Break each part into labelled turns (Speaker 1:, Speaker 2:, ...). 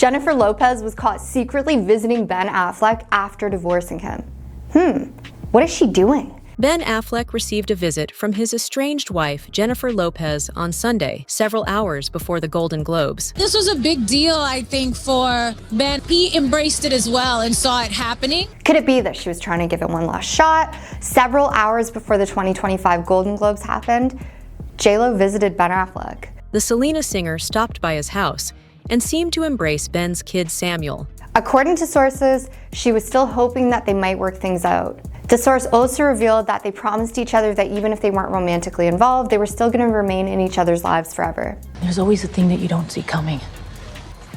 Speaker 1: Jennifer Lopez was caught secretly visiting Ben Affleck after divorcing him. What is she doing?
Speaker 2: Ben Affleck received a visit from his estranged wife, Jennifer Lopez, on Sunday, several hours before the Golden Globes.
Speaker 3: This was a big deal, I think, for Ben. He embraced it as well and saw it happening.
Speaker 1: Could it be that she was trying to give it one last shot? Several hours before the 2025 Golden Globes happened, J.Lo visited Ben Affleck.
Speaker 2: The Selena singer stopped by his house and seemed to embrace Ben's kid Samuel.
Speaker 1: According to sources, she was still hoping that they might work things out. The source also revealed that they promised each other that even if they weren't romantically involved, they were still going to remain in each other's lives forever.
Speaker 4: There's always a thing that you don't see coming.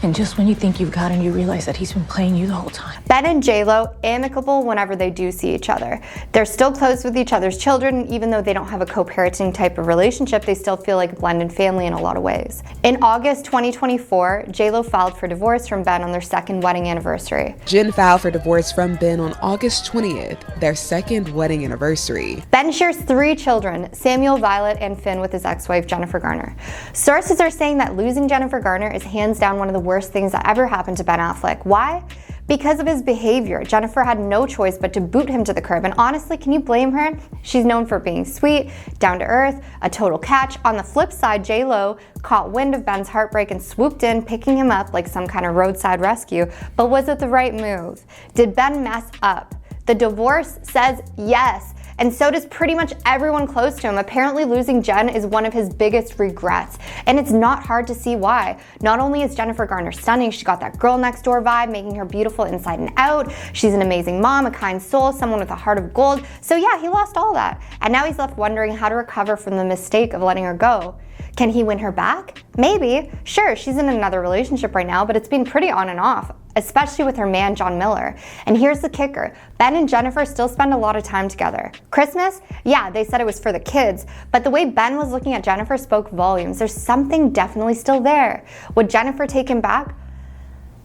Speaker 4: And just when you think you've got him, you realize that he's been playing you the whole time.
Speaker 1: Ben and J.Lo, amicable whenever they do see each other. They're still close with each other's children, even though they don't have a co-parenting type of relationship, they still feel like a blended family in a lot of ways. In August 2024, J.Lo filed for divorce from Ben on their second wedding anniversary.
Speaker 5: Jen filed for divorce from Ben on August 20th, their second wedding anniversary.
Speaker 1: Ben shares 3 children, Samuel, Violet, and Finn, with his ex-wife, Jennifer Garner. Sources are saying that losing Jennifer Garner is hands down one of the worst things that ever happened to Ben Affleck. Why? Because of his behavior. Jennifer had no choice but to boot him to the curb. And honestly, can you blame her? She's known for being sweet, down to earth, a total catch. On the flip side, J.Lo caught wind of Ben's heartbreak and swooped in, picking him up like some kind of roadside rescue. But was it the right move? Did Ben mess up? The divorce says yes. And so does pretty much everyone close to him. Apparently losing Jen is one of his biggest regrets. And it's not hard to see why. Not only is Jennifer Garner stunning, she got that girl next door vibe, making her beautiful inside and out. She's an amazing mom, a kind soul, someone with a heart of gold. So yeah, he lost all that. And now he's left wondering how to recover from the mistake of letting her go. Can he win her back? Maybe. Sure, she's in another relationship right now, but it's been pretty on and off, especially with her man, John Miller. And here's the kicker. Ben and Jennifer still spend a lot of time together. Christmas? Yeah, they said it was for the kids, but the way Ben was looking at Jennifer spoke volumes. There's something definitely still there. Would Jennifer take him back?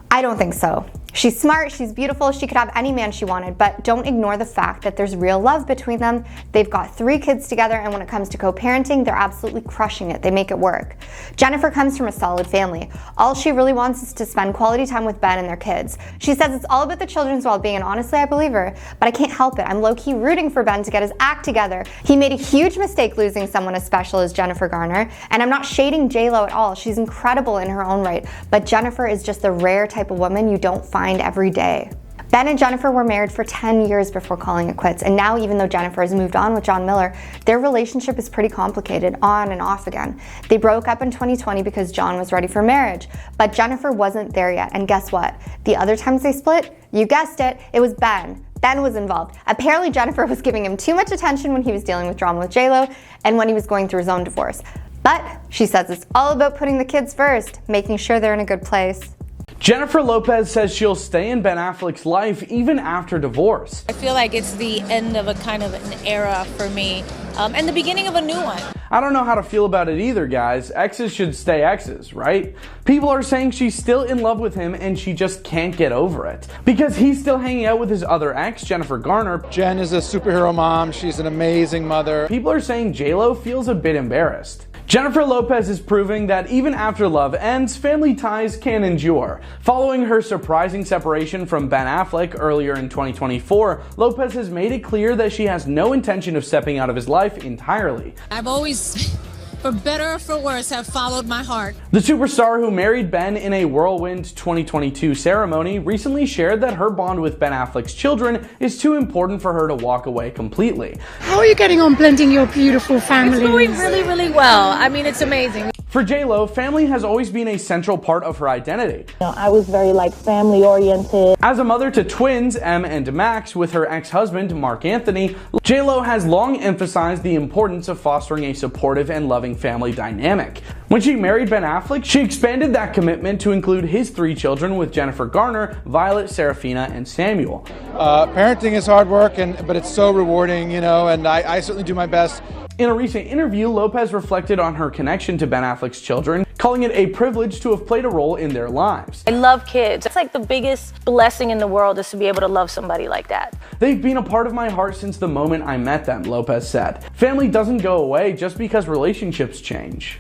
Speaker 1: I don't think so. She's smart, she's beautiful, she could have any man she wanted, but don't ignore the fact that there's real love between them. They've got 3 kids together, and when it comes to co-parenting, they're absolutely crushing it. They make it work. Jennifer comes from a solid family. All she really wants is to spend quality time with Ben and their kids. She says it's all about the children's well-being, and honestly, I believe her, but I can't help it. I'm low-key rooting for Ben to get his act together. He made a huge mistake losing someone as special as Jennifer Garner, and I'm not shading J.Lo at all. She's incredible in her own right, but Jennifer is just the rare type of woman you don't find every day. Ben and Jennifer were married for 10 years before calling it quits, and now even though Jennifer has moved on with John Miller, their relationship is pretty complicated, on and off again. They broke up in 2020 because John was ready for marriage, but Jennifer wasn't there yet, and guess what? The other times they split, you guessed it, it was Ben. Ben was involved. Apparently Jennifer was giving him too much attention when he was dealing with drama with J.Lo and when he was going through his own divorce. But she says it's all about putting the kids first, making sure they're in a good place.
Speaker 6: Jennifer Lopez says she'll stay in Ben Affleck's life even after divorce.
Speaker 3: I feel like it's the end of a kind of an era for me, and the beginning of a new one.
Speaker 6: I don't know how to feel about it either, guys. Exes should stay exes, right? People are saying she's still in love with him and she just can't get over it. Because he's still hanging out with his other ex, Jennifer Garner.
Speaker 7: Jen is a superhero mom. She's an amazing mother.
Speaker 6: People are saying J.Lo feels a bit embarrassed. Jennifer Lopez is proving that even after love ends, family ties can endure. Following her surprising separation from Ben Affleck earlier in 2024, Lopez has made it clear that she has no intention of stepping out of his life entirely.
Speaker 3: I've always, for better or for worse, have followed my heart.
Speaker 6: The superstar who married Ben in a whirlwind 2022 ceremony recently shared that her bond with Ben Affleck's children is too important for her to walk away completely.
Speaker 8: How are you getting on blending your beautiful family?
Speaker 4: It's going really, really well. I mean, it's amazing.
Speaker 6: For J.Lo, family has always been a central part of her identity.
Speaker 9: I was very family oriented.
Speaker 6: As a mother to twins, Em and Max, with her ex-husband, Mark Anthony, J.Lo has long emphasized the importance of fostering a supportive and loving family dynamic. When she married Ben Affleck, she expanded that commitment to include his 3 children with Jennifer Garner, Violet, Serafina, and Samuel.
Speaker 7: Parenting is hard work, but it's so rewarding, and I certainly do my best.
Speaker 6: In a recent interview, Lopez reflected on her connection to Ben Affleck's children, calling it a privilege to have played a role in their lives.
Speaker 4: I love kids. It's like the biggest blessing in the world is to be able to love somebody like that.
Speaker 6: They've been a part of my heart since the moment I met them, Lopez said. Family doesn't go away just because relationships change.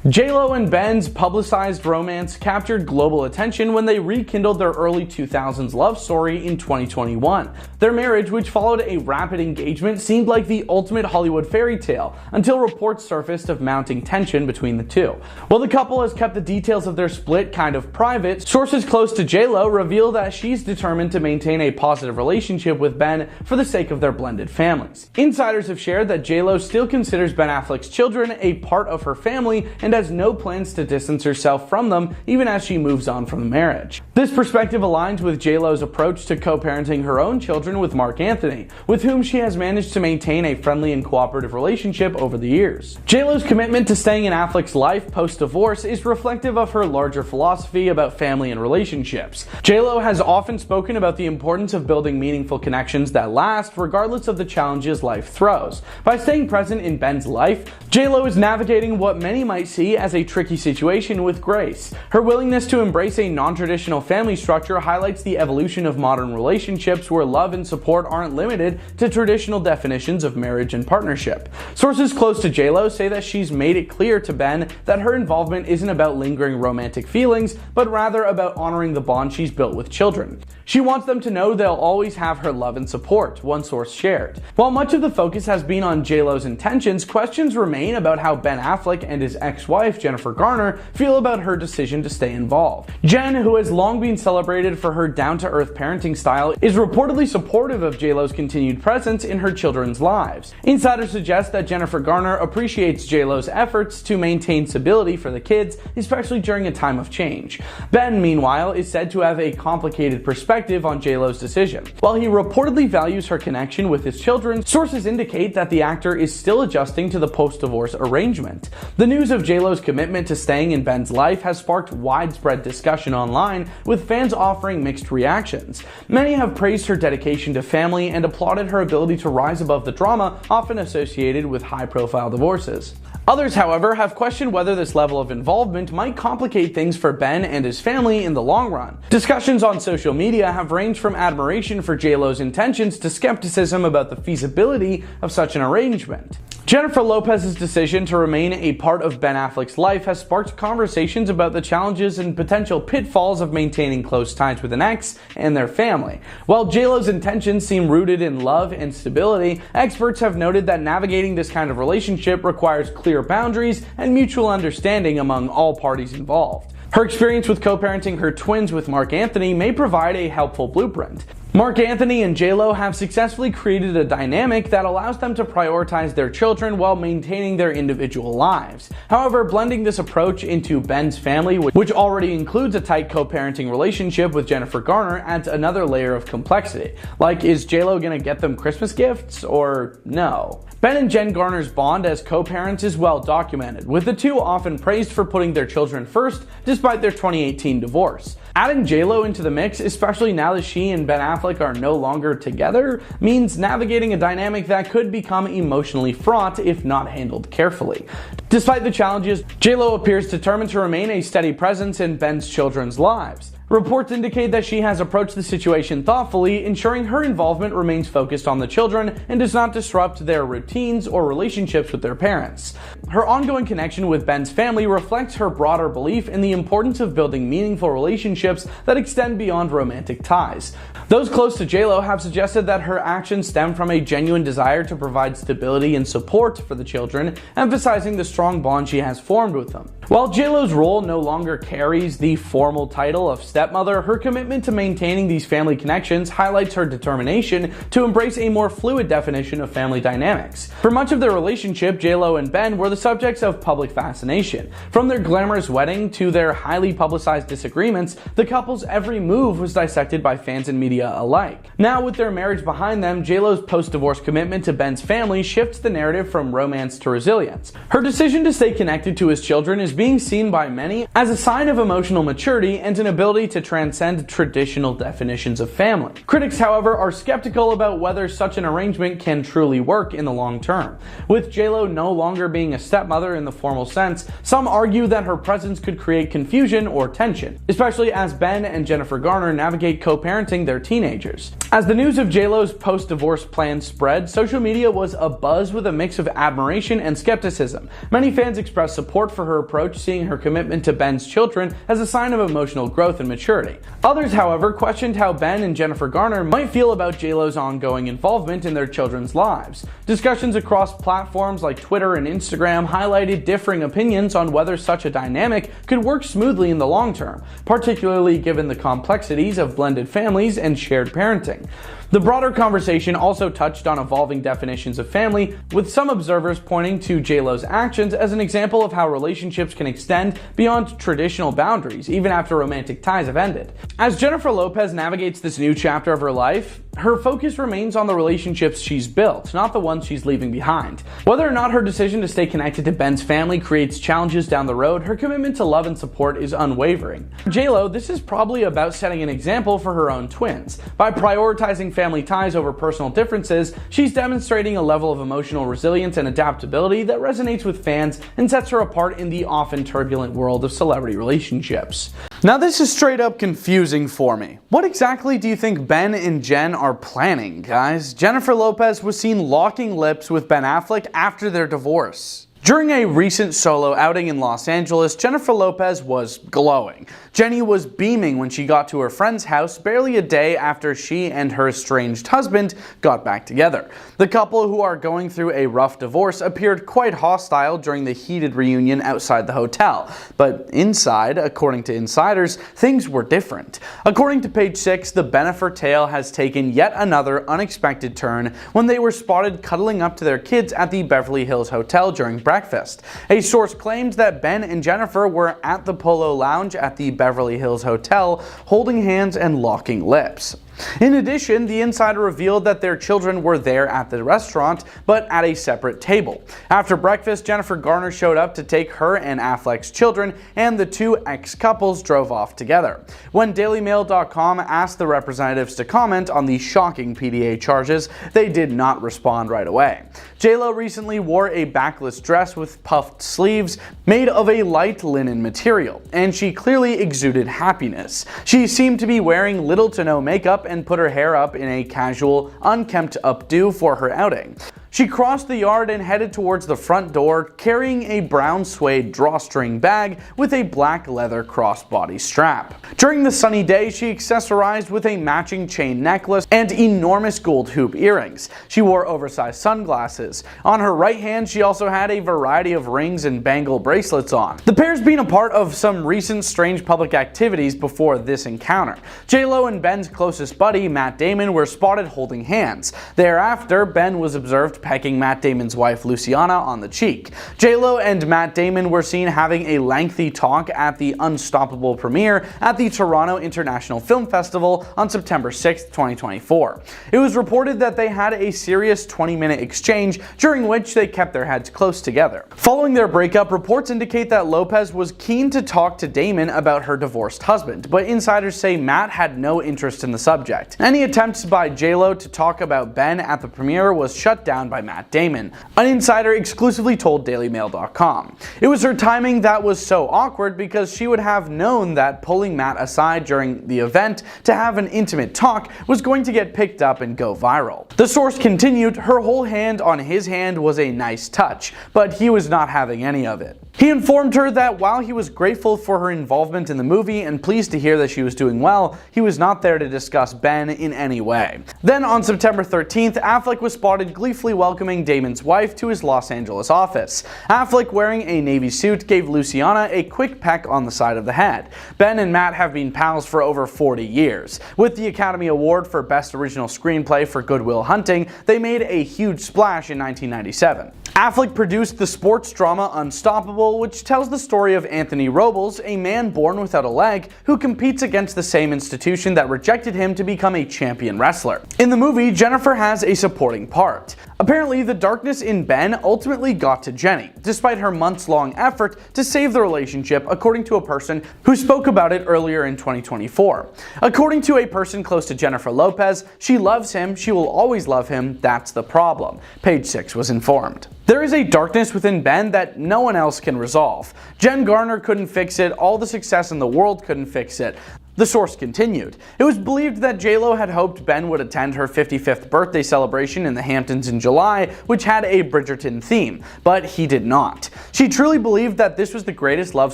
Speaker 6: J.Lo and Ben's publicized romance captured global attention when they rekindled their early 2000s love story in 2021. Their marriage, which followed a rapid engagement, seemed like the ultimate Hollywood fairy tale until reports surfaced of mounting tension between the two. While the couple has kept the details of their split kind of private, sources close to J.Lo reveal that she's determined to maintain a positive relationship with Ben for the sake of their blended families. Insiders have shared that J.Lo still considers Ben Affleck's children a part of her family and has no plans to distance herself from them even as she moves on from the marriage. This perspective aligns with J.Lo's approach to co-parenting her own children with Mark Anthony, with whom she has managed to maintain a friendly and cooperative relationship over the years. J.Lo's commitment to staying in Affleck's life post-divorce is reflective of her larger philosophy about family and relationships. J.Lo has often spoken about the importance of building meaningful connections that last regardless of the challenges life throws. By staying present in Ben's life, J.Lo is navigating what many might see as a tricky situation with grace. Her willingness to embrace a non-traditional family structure highlights the evolution of modern relationships where love and support aren't limited to traditional definitions of marriage and partnership. Sources close to J.Lo say that she's made it clear to Ben that her involvement isn't about lingering romantic feelings, but rather about honoring the bond she's built with children. She wants them to know they'll always have her love and support, one source shared. While much of the focus has been on J.Lo's intentions, questions remain about how Ben Affleck and his ex-wife, Jennifer Garner, feel about her decision to stay involved. Jen, who has long been celebrated for her down-to-earth parenting style, is reportedly supportive of J.Lo's continued presence in her children's lives. Insiders suggest that Jennifer Garner appreciates J.Lo's efforts to maintain stability for the kids, especially during a time of change. Ben, meanwhile, is said to have a complicated perspective on J.Lo's decision. While he reportedly values her connection with his children, sources indicate that the actor is still adjusting to the post-divorce arrangement. The news of J.Lo's commitment to staying in Ben's life has sparked widespread discussion online, with fans offering mixed reactions. Many have praised her dedication to family and applauded her ability to rise above the drama often associated with high-profile divorces. Others, however, have questioned whether this level of involvement might complicate things for Ben and his family in the long run. Discussions on social media have ranged from admiration for J.Lo's intentions to skepticism about the feasibility of such an arrangement. Jennifer Lopez's decision to remain a part of Ben Affleck's life has sparked conversations about the challenges and potential pitfalls of maintaining close ties with an ex and their family. While J.Lo's intentions seem rooted in love and stability, experts have noted that navigating this kind of relationship requires clear boundaries and mutual understanding among all parties involved. Her experience with co-parenting her twins with Mark Anthony may provide a helpful blueprint. Mark Anthony and J.Lo have successfully created a dynamic that allows them to prioritize their children while maintaining their individual lives. However, blending this approach into Ben's family, which already includes a tight co-parenting relationship with Jennifer Garner, adds another layer of complexity. Like, is J.Lo gonna get them Christmas gifts or no? Ben and Jen Garner's bond as co-parents is well documented, with the two often praised for putting their children first despite their 2018 divorce. Adding J.Lo into the mix, especially now that she and Ben Affleck are no longer together, means navigating a dynamic that could become emotionally fraught if not handled carefully. Despite the challenges, J.Lo appears determined to remain a steady presence in Ben's children's lives. Reports indicate that she has approached the situation thoughtfully, ensuring her involvement remains focused on the children and does not disrupt their routines or relationships with their parents. Her ongoing connection with Ben's family reflects her broader belief in the importance of building meaningful relationships that extend beyond romantic ties. Those close to J.Lo have suggested that her actions stem from a genuine desire to provide stability and support for the children, emphasizing the strong bond she has formed with them. While J.Lo's role no longer carries the formal title of stepmother, her commitment to maintaining these family connections highlights her determination to embrace a more fluid definition of family dynamics. For much of their relationship, J.Lo and Ben were the subjects of public fascination. From their glamorous wedding to their highly publicized disagreements, the couple's every move was dissected by fans and media alike. Now, with their marriage behind them, J.Lo's post-divorce commitment to Ben's family shifts the narrative from romance to resilience. Her decision to stay connected to his children is being seen by many as a sign of emotional maturity and an ability to transcend traditional definitions of family. Critics, however, are skeptical about whether such an arrangement can truly work in the long term. With J.Lo no longer being a stepmother in the formal sense, some argue that her presence could create confusion or tension, especially as Ben and Jennifer Garner navigate co-parenting their teenagers. As the news of JLo's post-divorce plans spread, social media was abuzz with a mix of admiration and skepticism. Many fans expressed support for her approach, seeing her commitment to Ben's children as a sign of emotional growth and maturity. Others, however, questioned how Ben and Jennifer Garner might feel about JLo's ongoing involvement in their children's lives. Discussions across platforms like Twitter and Instagram highlighted differing opinions on whether such a dynamic could work smoothly in the long term, particularly given the complexities of blended families and shared parenting. The broader conversation also touched on evolving definitions of family, with some observers pointing to JLo's actions as an example of how relationships can extend beyond traditional boundaries, even after romantic ties have ended. As Jennifer Lopez navigates this new chapter of her life, her focus remains on the relationships she's built, not the ones she's leaving behind. Whether or not her decision to stay connected to Ben's family creates challenges down the road, her commitment to love and support is unwavering. For JLo, this is probably about setting an example for her own twins. By prioritizing family ties over personal differences, she's demonstrating a level of emotional resilience and adaptability that resonates with fans and sets her apart in the often turbulent world of celebrity relationships. Now this is straight up confusing for me. What exactly do you think Ben and Jen are planning, guys? Jennifer Lopez was seen locking lips with Ben Affleck after their divorce. During a recent solo outing in Los Angeles, Jennifer Lopez was glowing. Jenny was beaming when she got to her friend's house barely a day after she and her estranged husband got back together. The couple, who are going through a rough divorce, appeared quite hostile during the heated reunion outside the hotel. But inside, according to insiders, things were different. According to Page 6, the Benifer tale has taken yet another unexpected turn when they were spotted cuddling up to their kids at the Beverly Hills Hotel during breakfast. A source claimed that Ben and Jennifer were at the Polo Lounge at the Beverly Hills Hotel, holding hands and locking lips. In addition, the insider revealed that their children were there at the restaurant, but at a separate table. After breakfast, Jennifer Garner showed up to take her and Affleck's children, and the two ex-couples drove off together. When DailyMail.com asked the representatives to comment on the shocking PDA charges, they did not respond right away. JLo recently wore a backless dress with puffed sleeves made of a light linen material, and she clearly exuded happiness. She seemed to be wearing little to no makeup and put her hair up in a casual, unkempt updo for her outing. She crossed the yard and headed towards the front door, carrying a brown suede drawstring bag with a black leather crossbody strap. During the sunny day, she accessorized with a matching chain necklace and enormous gold hoop earrings. She wore oversized sunglasses. On her right hand, she also had a variety of rings and bangle bracelets on. The pair's been a part of some recent strange public activities before this encounter. JLo and Ben's closest buddy, Matt Damon, were spotted holding hands. Thereafter, Ben was observed pecking Matt Damon's wife Luciana on the cheek. JLo and Matt Damon were seen having a lengthy talk at the Unstoppable premiere at the Toronto International Film Festival on September 6, 2024. It was reported that they had a serious 20-minute exchange during which they kept their heads close together. Following their breakup, reports indicate that Lopez was keen to talk to Damon about her divorced husband, but insiders say Matt had no interest in the subject. Any attempts by JLo to talk about Ben at the premiere was shut down by Matt Damon. An insider exclusively told DailyMail.com. It was her timing that was so awkward because she would have known that pulling Matt aside during the event to have an intimate talk was going to get picked up and go viral. The source continued, her whole hand on his hand was a nice touch, but he was not having any of it. He informed her that while he was grateful for her involvement in the movie and pleased to hear that she was doing well, he was not there to discuss Ben in any way. Then on September 13th, Affleck was spotted gleefully welcoming Damon's wife to his Los Angeles office. Affleck, wearing a navy suit, gave Luciana a quick peck on the side of the head. Ben and Matt have been pals for over 40 years. With the Academy Award for Best Original Screenplay for Good Will Hunting, they made a huge splash in 1997. Affleck produced the sports drama Unstoppable, which tells the story of Anthony Robles, a man born without a leg who competes against the same institution that rejected him to become a champion wrestler. In the movie, Jennifer has a supporting part. Apparently, Apparently, the darkness in Ben ultimately got to Jenny, despite her months-long effort to save the relationship, according to a person who spoke about it earlier in 2024. According to a person close to Jennifer Lopez, she loves him, she will always love him, that's the problem, Page 6 was informed. There is a darkness within Ben that no one else can resolve. Jen Garner couldn't fix it, all the success in the world couldn't fix it. The source continued. It was believed that J-Lo had hoped Ben would attend her 55th birthday celebration in the Hamptons in July, which had a Bridgerton theme, but he did not. She truly believed that this was the greatest love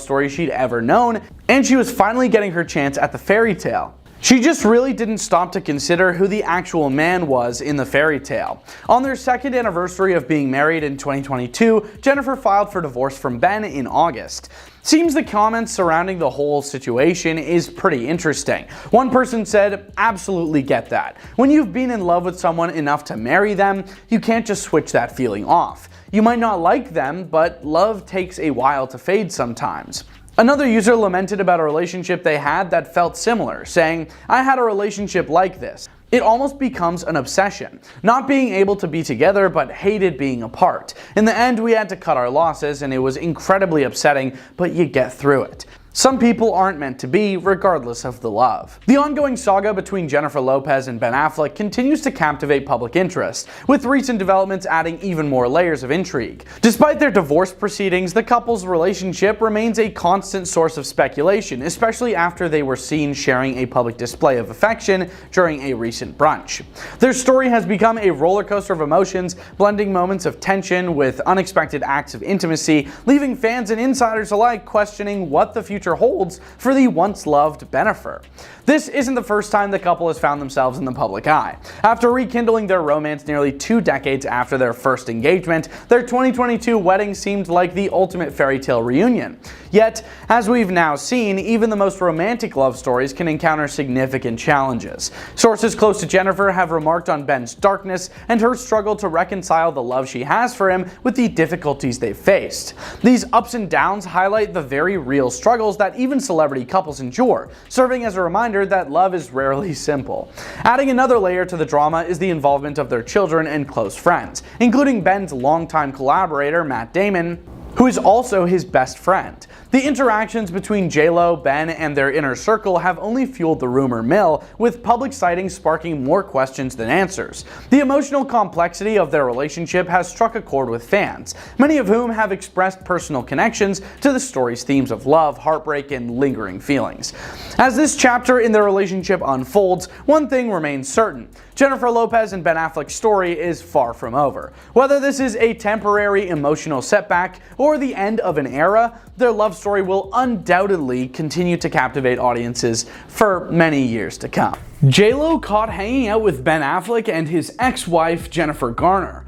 Speaker 6: story she'd ever known, and she was finally getting her chance at the fairy tale. She just really didn't stop to consider who the actual man was in the fairy tale. On their second anniversary of being married in 2022, Jennifer filed for divorce from Ben in August. Seems the comments surrounding the whole situation is pretty interesting. One person said, "Absolutely get that. When you've been in love with someone enough to marry them, you can't just switch that feeling off. You might not like them, but love takes a while to fade sometimes." Another user lamented about a relationship they had that felt similar, saying, "I had a relationship like this. It almost becomes an obsession. Not being able to be together, but hated being apart. In the end, we had to cut our losses, and it was incredibly upsetting, but you get through it. Some people aren't meant to be, regardless of the love." The ongoing saga between Jennifer Lopez and Ben Affleck continues to captivate public interest, with recent developments adding even more layers of intrigue. Despite their divorce proceedings, the couple's relationship remains a constant source of speculation, especially after they were seen sharing a public display of affection during a recent brunch. Their story has become a roller coaster of emotions, blending moments of tension with unexpected acts of intimacy, leaving fans and insiders alike questioning what the future holds for the once-loved Benifer. This isn't the first time the couple has found themselves in the public eye. After rekindling their romance nearly 2 decades after their first engagement, their 2022 wedding seemed like the ultimate fairy tale reunion. Yet, as we've now seen, even the most romantic love stories can encounter significant challenges. Sources close to Jennifer have remarked on Ben's darkness and her struggle to reconcile the love she has for him with the difficulties they've faced. These ups and downs highlight the very real struggles that even celebrity couples endure, serving as a reminder that love is rarely simple. Adding another layer to the drama is the involvement of their children and close friends, including Ben's longtime collaborator Matt Damon, who is also his best friend. The interactions between J-Lo, Ben, and their inner circle have only fueled the rumor mill, with public sightings sparking more questions than answers. The emotional complexity of their relationship has struck a chord with fans, many of whom have expressed personal connections to the story's themes of love, heartbreak, and lingering feelings. As this chapter in their relationship unfolds, one thing remains certain: Jennifer Lopez and Ben Affleck's story is far from over. Whether this is a temporary emotional setback or the end of an era, their love story will undoubtedly continue to captivate audiences for many years to come. J-Lo caught hanging out with Ben Affleck and his ex-wife Jennifer Garner.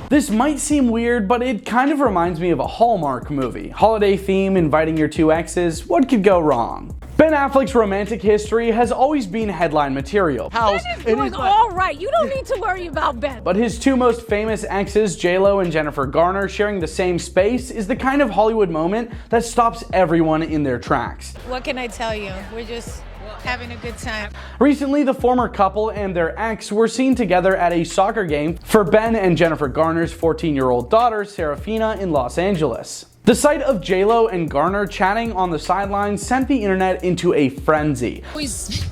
Speaker 6: This might seem weird, but it kind of reminds me of a Hallmark movie. Holiday theme, inviting your 2 exes, what could go wrong? Ben Affleck's romantic history has always been headline material.
Speaker 10: Ben is doing all right. You don't need to worry about Ben.
Speaker 6: But his 2 most famous exes, J-Lo and Jennifer Garner, sharing the same space is the kind of Hollywood moment that stops everyone in their tracks.
Speaker 10: What can I tell you? We're just having a good time.
Speaker 6: Recently, the former couple and their ex were seen together at a soccer game for Ben and Jennifer Garner's 14-year-old daughter, Serafina, in Los Angeles. The sight of J-Lo and Garner chatting on the sidelines sent the internet into a frenzy.
Speaker 3: Always,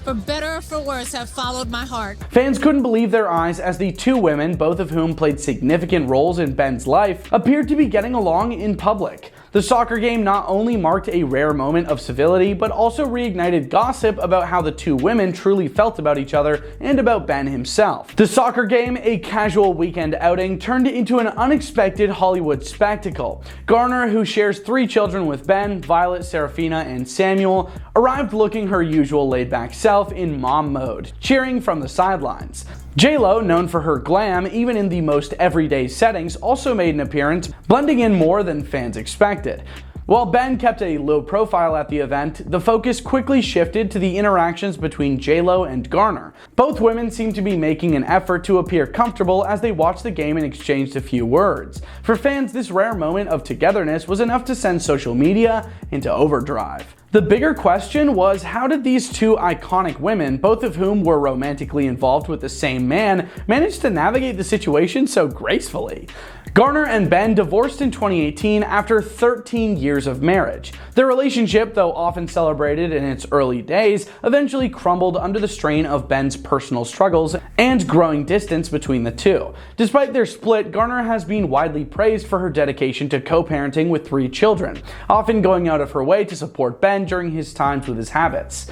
Speaker 3: for better or for worse, have followed my heart.
Speaker 6: Fans couldn't believe their eyes as the 2 women, both of whom played significant roles in Ben's life, appeared to be getting along in public. The soccer game not only marked a rare moment of civility, but also reignited gossip about how the 2 women truly felt about each other and about Ben himself. The soccer game, a casual weekend outing, turned into an unexpected Hollywood spectacle. Garner, who shares 3 children with Ben, Violet, Serafina, and Samuel, arrived looking her usual laid-back self in mom mode, cheering from the sidelines. J-Lo, known for her glam even in the most everyday settings, also made an appearance, blending in more than fans expected. While Ben kept a low profile at the event, the focus quickly shifted to the interactions between J-Lo and Garner. Both women seemed to be making an effort to appear comfortable as they watched the game and exchanged a few words. For fans, this rare moment of togetherness was enough to send social media into overdrive. The bigger question was, how did these two iconic women, both of whom were romantically involved with the same man, manage to navigate the situation so gracefully? Garner and Ben divorced in 2018 after 13 years of marriage. Their relationship, though often celebrated in its early days, eventually crumbled under the strain of Ben's personal struggles and growing distance between the two. Despite their split, Garner has been widely praised for her dedication to co-parenting with 3 children, often going out of her way to support Ben during his times with his habits.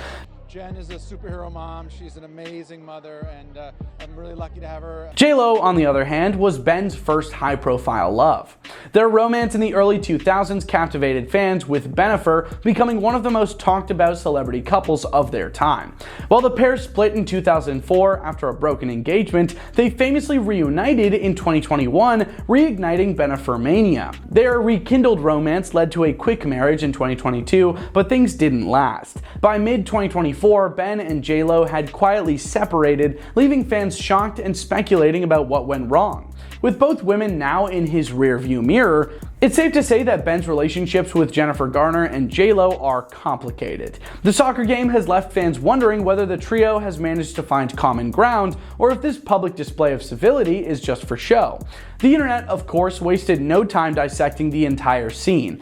Speaker 7: Jen is a superhero mom. She's an amazing mother, and I'm really lucky to have her.
Speaker 6: J-Lo, on the other hand, was Ben's first high-profile love. Their romance in the early 2000s captivated fans, with Benifer becoming one of the most talked-about celebrity couples of their time. While the pair split in 2004 after a broken engagement, they famously reunited in 2021, reigniting Benifer mania. Their rekindled romance led to a quick marriage in 2022, but things didn't last. By mid-2024, Ben and J-Lo had quietly separated, leaving fans shocked and speculating about what went wrong. With both women now in his rearview mirror, it's safe to say that Ben's relationships with Jennifer Garner and J-Lo are complicated. The soccer game has left fans wondering whether the trio has managed to find common ground, or if this public display of civility is just for show. The internet, of course, wasted no time dissecting the entire scene.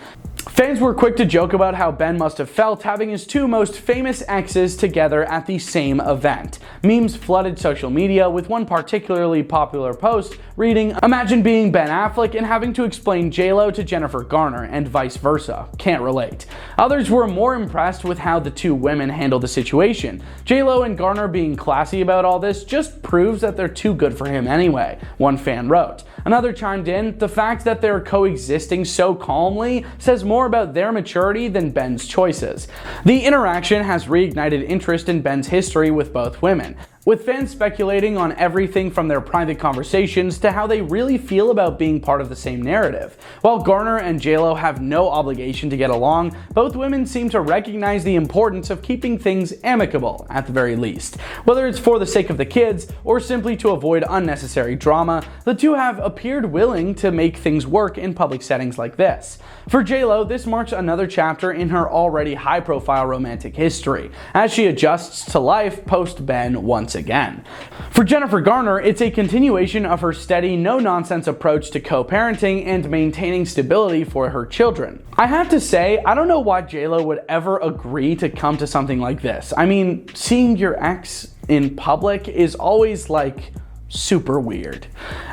Speaker 6: Fans were quick to joke about how Ben must have felt having his 2 most famous exes together at the same event. Memes flooded social media, with one particularly popular post reading, "Imagine being Ben Affleck and having to explain J-Lo to Jennifer Garner, and vice versa. Can't relate." Others were more impressed with how the 2 women handled the situation. J-Lo and Garner being classy about all this just proves that they're too good for him anyway, one fan wrote. Another chimed in, "The fact that they're coexisting so calmly says more about their maturity than Ben's choices." The interaction has reignited interest in Ben's history with both women, with fans speculating on everything from their private conversations to how they really feel about being part of the same narrative. While Garner and J-Lo have no obligation to get along, both women seem to recognize the importance of keeping things amicable, at the very least. Whether it's for the sake of the kids or simply to avoid unnecessary drama, the two have appeared willing to make things work in public settings like this. For J-Lo, this marks another chapter in her already high-profile romantic history, as she adjusts to life post-Ben once again. For Jennifer Garner, it's a continuation of her steady, no-nonsense approach to co-parenting and maintaining stability for her children. I have to say, I don't know why J-Lo would ever agree to come to something like this. I mean, seeing your ex in public is always like super weird.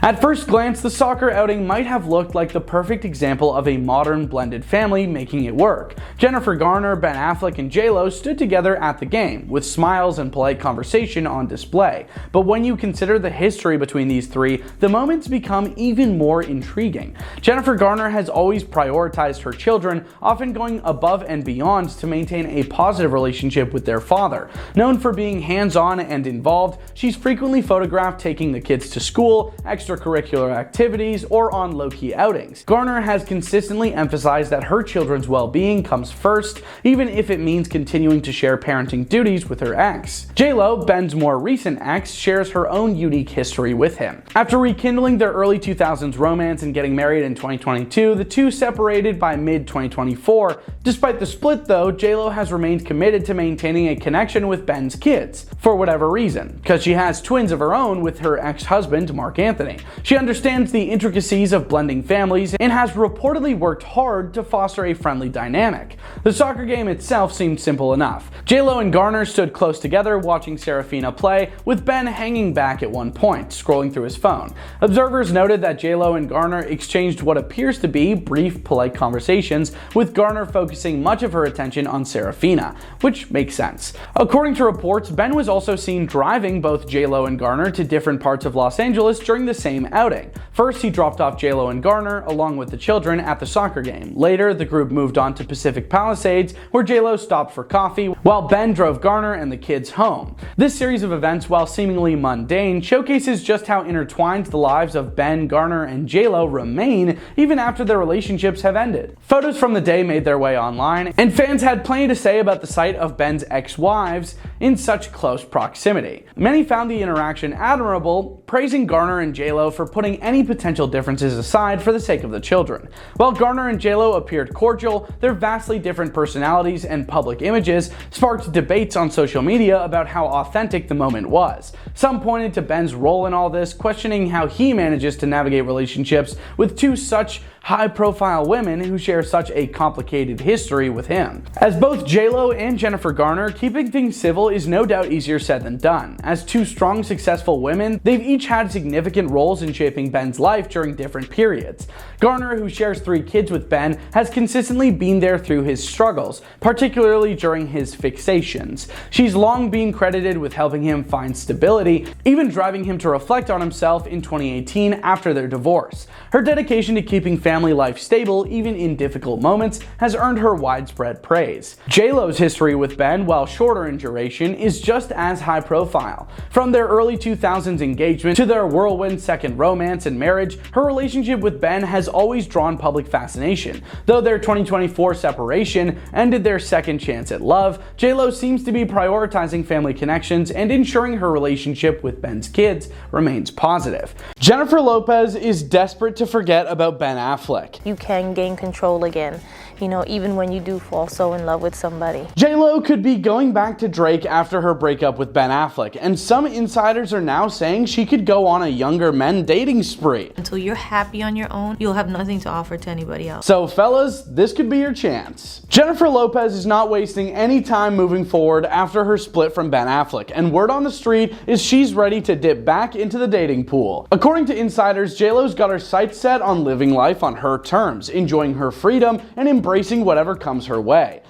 Speaker 6: At first glance, the soccer outing might have looked like the perfect example of a modern blended family making it work. Jennifer Garner, Ben Affleck, and J-Lo stood together at the game, with smiles and polite conversation on display. But when you consider the history between these 3, the moments become even more intriguing. Jennifer Garner has always prioritized her children, often going above and beyond to maintain a positive relationship with their father. Known for being hands-on and involved, she's frequently photographed taking the kids to school, extracurricular activities, or on low-key outings. Garner has consistently emphasized that her children's well-being comes first, even if it means continuing to share parenting duties with her ex. J-Lo, Ben's more recent ex, shares her own unique history with him. After rekindling their early 2000s romance and getting married in 2022, the two separated by mid-2024. Despite the split though, J-Lo has remained committed to maintaining a connection with Ben's kids, for whatever reason, because she has twins of her own with her ex-husband, Mark Anthony. She understands the intricacies of blending families and has reportedly worked hard to foster a friendly dynamic. The soccer game itself seemed simple enough. J-Lo and Garner stood close together watching Serafina play, with Ben hanging back at one point, scrolling through his phone. Observers noted that J-Lo and Garner exchanged what appears to be brief, polite conversations, with Garner focusing much of her attention on Serafina, which makes sense. According to reports, Ben was also seen driving both J-Lo and Garner to different parts of Los Angeles during the same outing. First, he dropped off J-Lo and Garner, along with the children, at the soccer game. Later, the group moved on to Pacific Palisades, where J-Lo stopped for coffee, while Ben drove Garner and the kids home. This series of events, while seemingly mundane, showcases just how intertwined the lives of Ben, Garner, and J-Lo remain even after their relationships have ended. Photos from the day made their way online, and fans had plenty to say about the sight of Ben's ex-wives in such close proximity. Many found the interaction admirable, praising Garner and J-Lo for putting any potential differences aside for the sake of the children. While Garner and J-Lo appeared cordial, their vastly different personalities and public images sparked debates on social media about how authentic the moment was. Some pointed to Ben's role in all this, questioning how he manages to navigate relationships with two such high-profile women who share such a complicated history with him. As both J-Lo and Jennifer Garner, keeping things civil is no doubt easier said than done. As two strong, successful women, they've each had significant roles in shaping Ben's life during different periods. Garner, who shares 3 kids with Ben, has consistently been there through his struggles, particularly during his fixations. She's long been credited with helping him find stability, even driving him to reflect on himself in 2018 after their divorce. Her dedication to keeping family life stable, even in difficult moments, has earned her widespread praise. J-Lo's history with Ben, while shorter in duration, is just as high profile. From their early 2000s engagement to their whirlwind second romance and marriage, her relationship with Ben has always drawn public fascination. Though their 2024 separation ended their second chance at love, J-Lo seems to be prioritizing family connections and ensuring her relationship with Ben's kids remains positive. Jennifer Lopez is desperate to forget about Ben Affleck.
Speaker 11: You can gain control again, even when you do fall so in love with somebody.
Speaker 6: J-Lo could be going back to Drake after her breakup with Ben Affleck, and some insiders are now saying she could go on a younger men dating spree.
Speaker 11: Until you're happy on your own, you'll have nothing to offer to anybody else.
Speaker 6: So fellas, this could be your chance. Jennifer Lopez is not wasting any time moving forward after her split from Ben Affleck, and word on the street is she's ready to dip back into the dating pool. According to insiders, J-Lo's got her sights set on living life on her terms, enjoying her freedom and embracing whatever comes her way.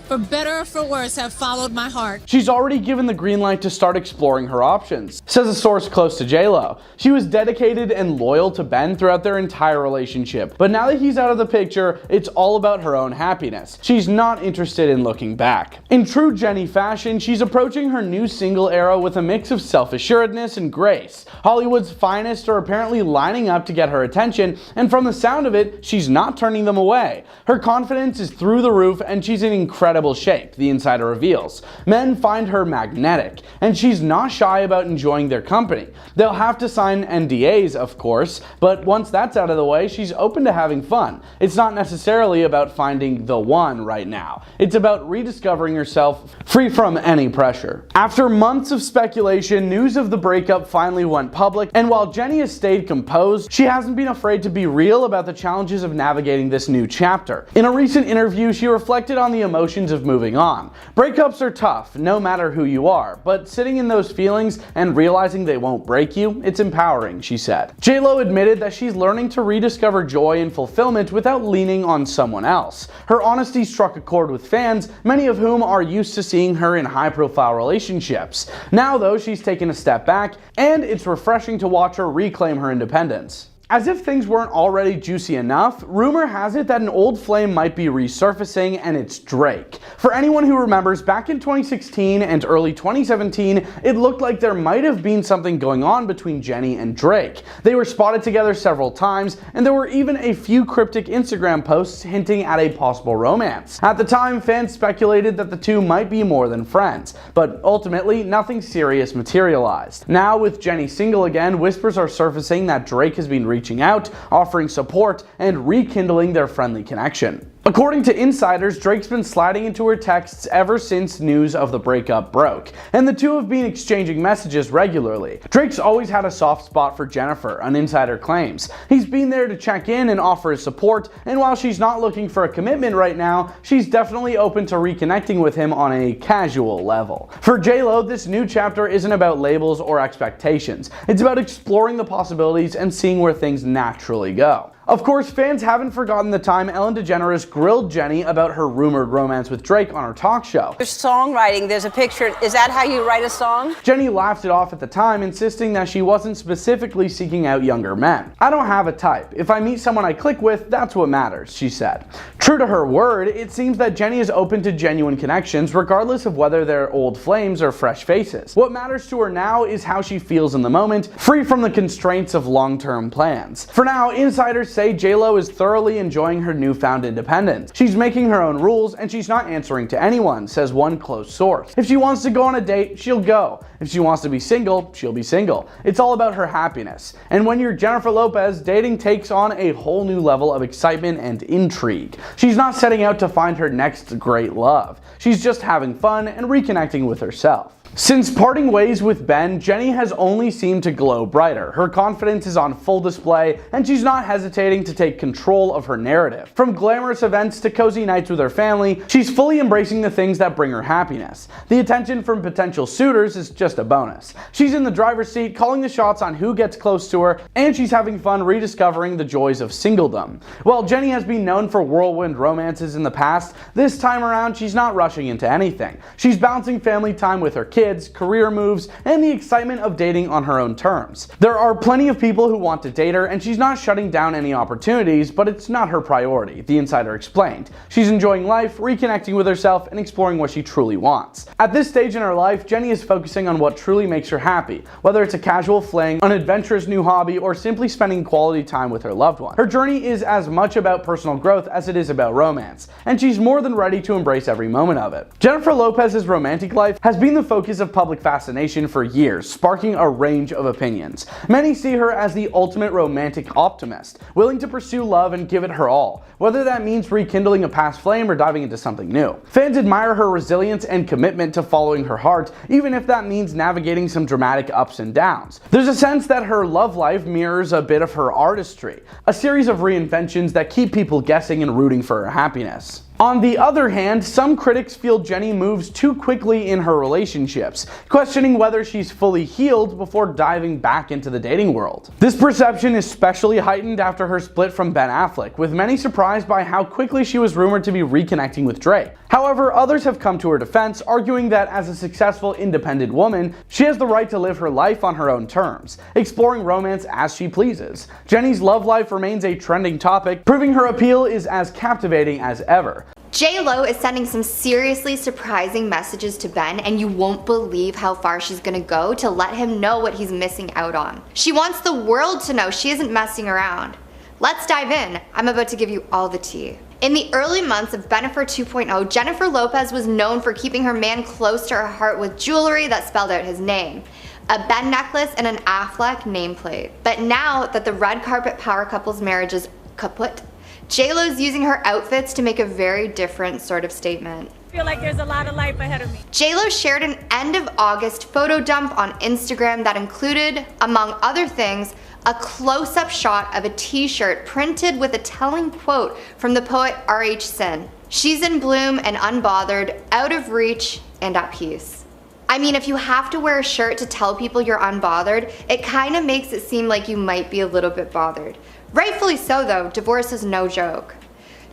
Speaker 3: For better or for worse, have followed my heart.
Speaker 6: She's already given the green light to start exploring her options, says a source close to J-Lo. She was dedicated and loyal to Ben throughout their entire relationship, but now that he's out of the picture, it's all about her own happiness. She's not interested in looking back. In true Jenny fashion, she's approaching her new single era with a mix of self-assuredness and grace. Hollywood's finest are apparently lining up to get her attention, and from the sound of it, she's not turning them away. Her confidence is through the roof, and she's in incredible shape, the insider reveals. Men find her magnetic, and she's not shy about enjoying their company. They'll have to sign NDAs, of course, but once that's out of the way, she's open to having fun. It's not necessarily about finding the one right now. It's about rediscovering herself free from any pressure. After months of speculation, news of the breakup finally went public, and while Jenny has stayed composed, she hasn't been afraid to be real about the challenges of navigating this new chapter. In a recent interview, she reflected on the emotions of moving on. Breakups are tough, no matter who you are, but sitting in those feelings and realizing they won't break you, it's empowering, she said. J-Lo admitted that she's learning to rediscover joy and fulfillment without leaning on someone else. Her honesty struck a chord with fans, many of whom are used to seeing her in high-profile relationships. Now, though, she's taken a step back, and it's refreshing to watch her reclaim her independence. As if things weren't already juicy enough, rumor has it that an old flame might be resurfacing, and it's Drake. For anyone who remembers, back in 2016 and early 2017, it looked like there might have been something going on between Jenny and Drake. They were spotted together several times, and there were even a few cryptic Instagram posts hinting at a possible romance. At the time, fans speculated that the two might be more than friends, but ultimately, nothing serious materialized. Now, with Jenny single again, whispers are surfacing that Drake has been reaching out, offering support, and rekindling their friendly connection. According to insiders, Drake's been sliding into her texts ever since news of the breakup broke, and the two have been exchanging messages regularly. Drake's always had a soft spot for Jennifer, an insider claims. He's been there to check in and offer his support, and while she's not looking for a commitment right now, she's definitely open to reconnecting with him on a casual level. For J-Lo, this new chapter isn't about labels or expectations. It's about exploring the possibilities and seeing where things naturally go. Of course, fans haven't forgotten the time Ellen DeGeneres grilled Jenny about her rumored romance with Drake on her talk show.
Speaker 12: There's songwriting, there's a picture. Is that how you write a song?
Speaker 6: Jenny laughed it off at the time, insisting that she wasn't specifically seeking out younger men. "I don't have a type. If I meet someone I click with, that's what matters," she said. True to her word, it seems that Jenny is open to genuine connections regardless of whether they're old flames or fresh faces. What matters to her now is how she feels in the moment, free from the constraints of long-term plans. For now, insiders say J-Lo is thoroughly enjoying her newfound independence. She's making her own rules and she's not answering to anyone, says one close source. If she wants to go on a date, she'll go. If she wants to be single, she'll be single. It's all about her happiness. And when you're Jennifer Lopez, dating takes on a whole new level of excitement and intrigue. She's not setting out to find her next great love. She's just having fun and reconnecting with herself. Since parting ways with Ben, Jenny has only seemed to glow brighter. Her confidence is on full display, and she's not hesitating to take control of her narrative. From glamorous events to cozy nights with her family, she's fully embracing the things that bring her happiness. The attention from potential suitors is just a bonus. She's in the driver's seat, calling the shots on who gets close to her, and she's having fun rediscovering the joys of singledom. While Jenny has been known for whirlwind romances in the past, this time around she's not rushing into anything. She's balancing family time with her kids, career moves, and the excitement of dating on her own terms. There are plenty of people who want to date her, and she's not shutting down any opportunities, but it's not her priority, the insider explained. She's enjoying life, reconnecting with herself, and exploring what she truly wants. At this stage in her life, Jenny is focusing on what truly makes her happy, whether it's a casual fling, an adventurous new hobby, or simply spending quality time with her loved one. Her journey is as much about personal growth as it is about romance, and she's more than ready to embrace every moment of it. Jennifer Lopez's romantic life has been the focus of public fascination for years, sparking a range of opinions. Many see her as the ultimate romantic optimist, willing to pursue love and give it her all, whether that means rekindling a past flame or diving into something new. Fans admire her resilience and commitment to following her heart, even if that means navigating some dramatic ups and downs. There's a sense that her love life mirrors a bit of her artistry, a series of reinventions that keep people guessing and rooting for her happiness. On the other hand, some critics feel Jenny moves too quickly in her relationships, questioning whether she's fully healed before diving back into the dating world. This perception is especially heightened after her split from Ben Affleck, with many surprised by how quickly she was rumored to be reconnecting with Drake. However, others have come to her defense, arguing that as a successful, independent woman, she has the right to live her life on her own terms, exploring romance as she pleases. Jenny's love life remains a trending topic, proving her appeal is as captivating as ever.
Speaker 1: J-Lo is sending some seriously surprising messages to Ben, and you won't believe how far she's gonna go to let him know what he's missing out on. She wants the world to know she isn't messing around. Let's dive in. I'm about to give you all the tea. In the early months of Benifer 2.0, Jennifer Lopez was known for keeping her man close to her heart with jewelry that spelled out his name, a Ben necklace, and an Affleck nameplate. But now that the red carpet power couple's marriage is kaput, J-Lo's using her outfits to make a very different sort of statement.
Speaker 10: I feel like there's a lot of life ahead of me.
Speaker 1: J-Lo shared an end of August photo dump on Instagram that included, among other things, a close-up shot of a t-shirt printed with a telling quote from the poet R.H. Sin. "She's in bloom and unbothered, out of reach and at peace." I mean, if you have to wear a shirt to tell people you're unbothered, it kind of makes it seem like you might be a little bit bothered. Rightfully so though, divorce is no joke.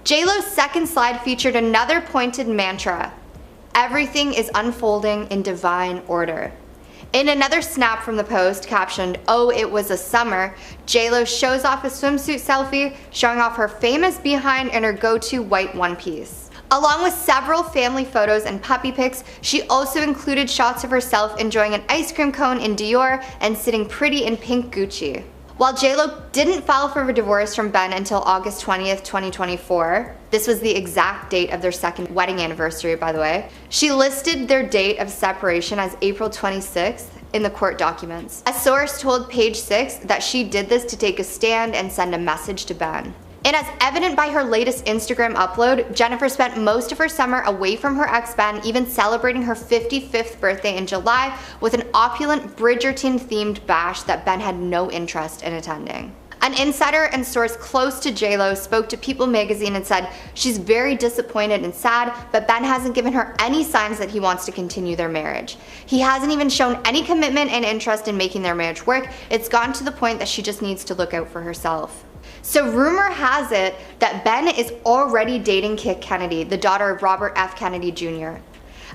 Speaker 1: J-Lo's second slide featured another pointed mantra: everything is unfolding in divine order. In another snap from the post, captioned, "Oh, it was a summer," J-Lo shows off a swimsuit selfie, showing off her famous behind in her go-to white one piece. Along with several family photos and puppy pics, she also included shots of herself enjoying an ice cream cone in Dior and sitting pretty in pink Gucci. While J-Lo didn't file for a divorce from Ben until August 20th, 2024, this was the exact date of their second wedding anniversary, by the way, she listed their date of separation as April 26th in the court documents. A source told Page 6 that she did this to take a stand and send a message to Ben. And as evident by her latest Instagram upload, Jennifer spent most of her summer away from her ex Ben, even celebrating her 55th birthday in July with an opulent Bridgerton-themed bash that Ben had no interest in attending. An insider and source close to J-Lo spoke to People magazine and said she's very disappointed and sad, but Ben hasn't given her any signs that he wants to continue their marriage. He hasn't even shown any commitment and interest in making their marriage work. It's gone to the point that she just needs to look out for herself. So rumor has it that Ben is already dating Kit Kennedy, the daughter of Robert F. Kennedy Jr.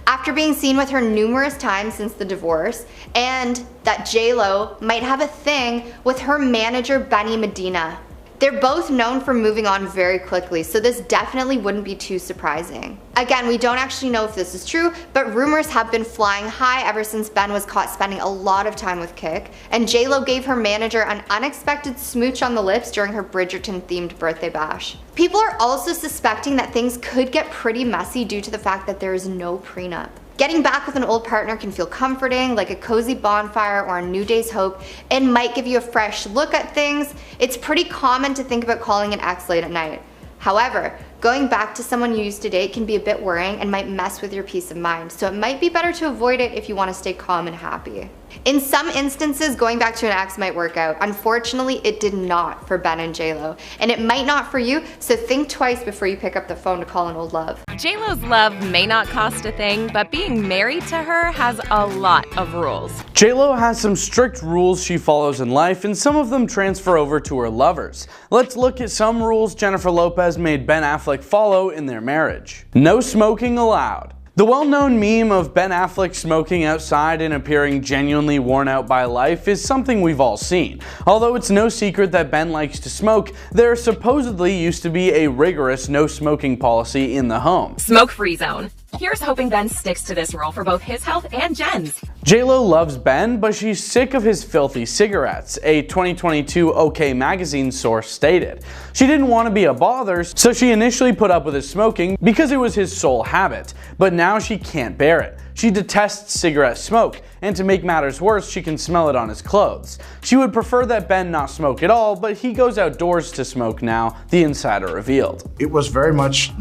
Speaker 1: After being seen with her numerous times since the divorce, and that J-Lo might have a thing with her manager Benny Medina. They're both known for moving on very quickly, so this definitely wouldn't be too surprising. Again, we don't actually know if this is true, but rumors have been flying high ever since Ben was caught spending a lot of time with Kik, and J-Lo gave her manager an unexpected smooch on the lips during her Bridgerton-themed birthday bash. People are also suspecting that things could get pretty messy due to the fact that there is no prenup. Getting back with an old partner can feel comforting, like a cozy bonfire or a new day's hope. It might give you a fresh look at things. It's pretty common to think about calling an ex late at night. However, going back to someone you used to date can be a bit worrying and might mess with your peace of mind, so it might be better to avoid it if you want to stay calm and happy. In some instances, going back to an ex might work out. Unfortunately, it did not for Ben and J-Lo, and it might not for you, so think twice before you pick up the phone to call an old love.
Speaker 13: J-Lo's love may not cost a thing, but being married to her has a lot of rules.
Speaker 6: J-Lo has some strict rules she follows in life, and some of them transfer over to her lovers. Let's look at some rules Jennifer Lopez made Ben Affleck follow in their marriage. No smoking allowed. The well-known meme of Ben Affleck smoking outside and appearing genuinely worn out by life is something we've all seen. Although it's no secret that Ben likes to smoke, there supposedly used to be a rigorous no-smoking policy in the home.
Speaker 13: Smoke-free zone. Here's hoping Ben sticks to this rule for both his health and Jen's.
Speaker 6: J-Lo loves Ben, but she's sick of his filthy cigarettes, a 2022 OK magazine source stated. She didn't want to be a bother, so she initially put up with his smoking because it was his sole habit, but now she can't bear it. She detests cigarette smoke, and to make matters worse, she can smell it on his clothes. She would prefer that Ben not smoke at all, but he goes outdoors to smoke now, the insider revealed.
Speaker 14: It was very much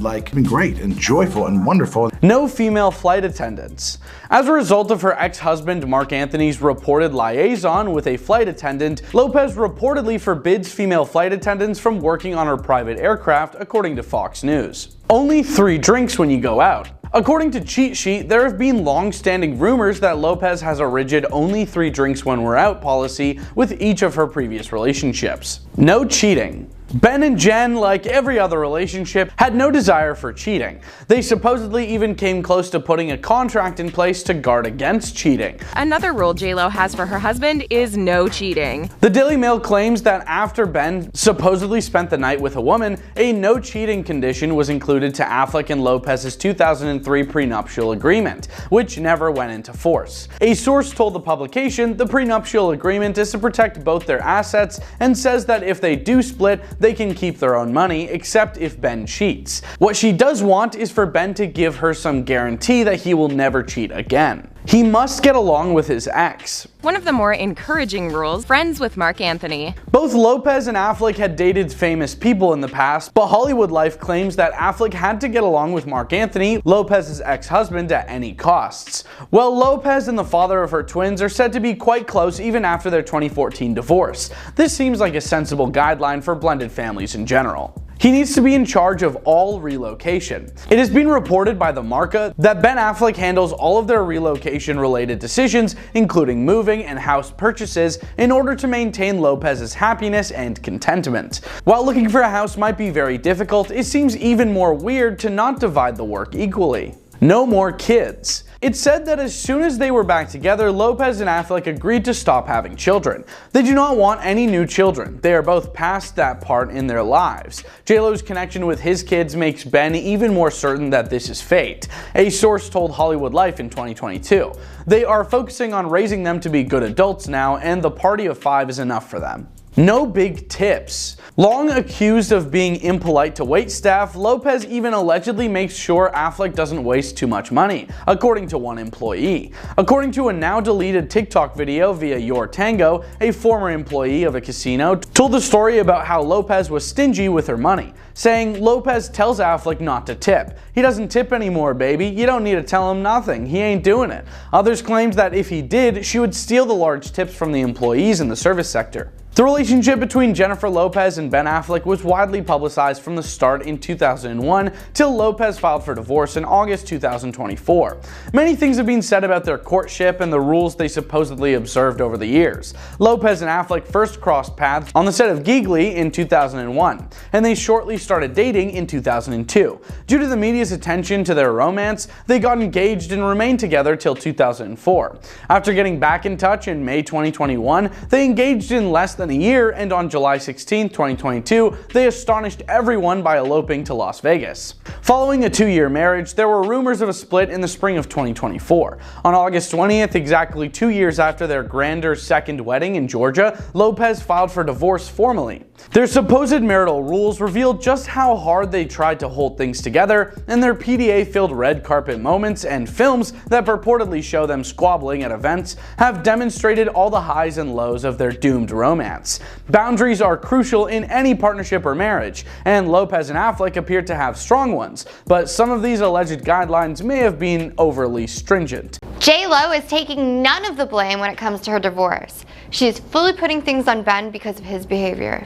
Speaker 14: great and joyful and wonderful.
Speaker 6: No female flight attendants. As a result of her ex-husband Mark Anthony's reported liaison with a flight attendant, Lopez reportedly forbids female flight attendants from working on her private aircraft, according to Fox News. Only 3 drinks when you go out. According to Cheat Sheet, there have been long-standing rumors that Lopez has a rigid only 3 drinks when we're out policy with each of her previous relationships. No cheating. Ben and Jen, like every other relationship, had no desire for cheating. They supposedly even came close to putting a contract in place to guard against cheating.
Speaker 13: Another rule J-Lo has for her husband is no cheating.
Speaker 6: The Daily Mail claims that after Ben supposedly spent the night with a woman, a no cheating condition was included to Affleck and Lopez's 2003 prenuptial agreement, which never went into force. A source told the publication the prenuptial agreement is to protect both their assets and says that if they do split, they can keep their own money, except if Ben cheats. What she does want is for Ben to give her some guarantee that he will never cheat again. He must get along with his ex.
Speaker 13: One of the more encouraging rules, friends with Mark Anthony.
Speaker 6: Both Lopez and Affleck had dated famous people in the past, but Hollywood Life claims that Affleck had to get along with Mark Anthony, Lopez's ex-husband, at any costs. Well, Lopez and the father of her twins are said to be quite close even after their 2014 divorce. This seems like a sensible guideline for blended families in general. He needs to be in charge of all relocation. It has been reported by The Marca that Ben Affleck handles all of their relocation-related decisions, including moving and house purchases, in order to maintain Lopez's happiness and contentment. While looking for a house might be very difficult, it seems even more weird to not divide the work equally. No more kids. It's said that as soon as they were back together, Lopez and Affleck agreed to stop having children. They do not want any new children. They are both past that part in their lives. J-Lo's connection with his kids makes Ben even more certain that this is fate. A source told Hollywood Life in 2022. They are focusing on raising them to be good adults now, and the party of 5 is enough for them. No big tips. Long accused of being impolite to waitstaff, Lopez even allegedly makes sure Affleck doesn't waste too much money, according to one employee. According to a now deleted TikTok video via Your Tango, a former employee of a casino told the story about how Lopez was stingy with her money, saying Lopez tells Affleck not to tip. He doesn't tip anymore, baby. You don't need to tell him nothing. He ain't doing it. Others claimed that if he did, she would steal the large tips from the employees in the service sector. The relationship between Jennifer Lopez and Ben Affleck was widely publicized from the start in 2001 till Lopez filed for divorce in August 2024. Many things have been said about their courtship and the rules they supposedly observed over the years. Lopez and Affleck first crossed paths on the set of Giggly in 2001, and they shortly started dating in 2002. Due to the media's attention to their romance, they got engaged and remained together till 2004. After getting back in touch in May 2021, they engaged in less than a year, and on July 16, 2022, they astonished everyone by eloping to Las Vegas. Following a 2-year marriage, there were rumors of a split in the spring of 2024. On August 20th, exactly 2 years after their grander second wedding in Georgia, Lopez filed for divorce formally. Their supposed marital rules revealed just how hard they tried to hold things together, and their PDA-filled red carpet moments and films that purportedly show them squabbling at events have demonstrated all the highs and lows of their doomed romance. Boundaries are crucial in any partnership or marriage, and Lopez and Affleck appear to have strong ones, but some of these alleged guidelines may have been overly stringent.
Speaker 1: J-Lo is taking none of the blame when it comes to her divorce. She is fully putting things on Ben because of his behavior.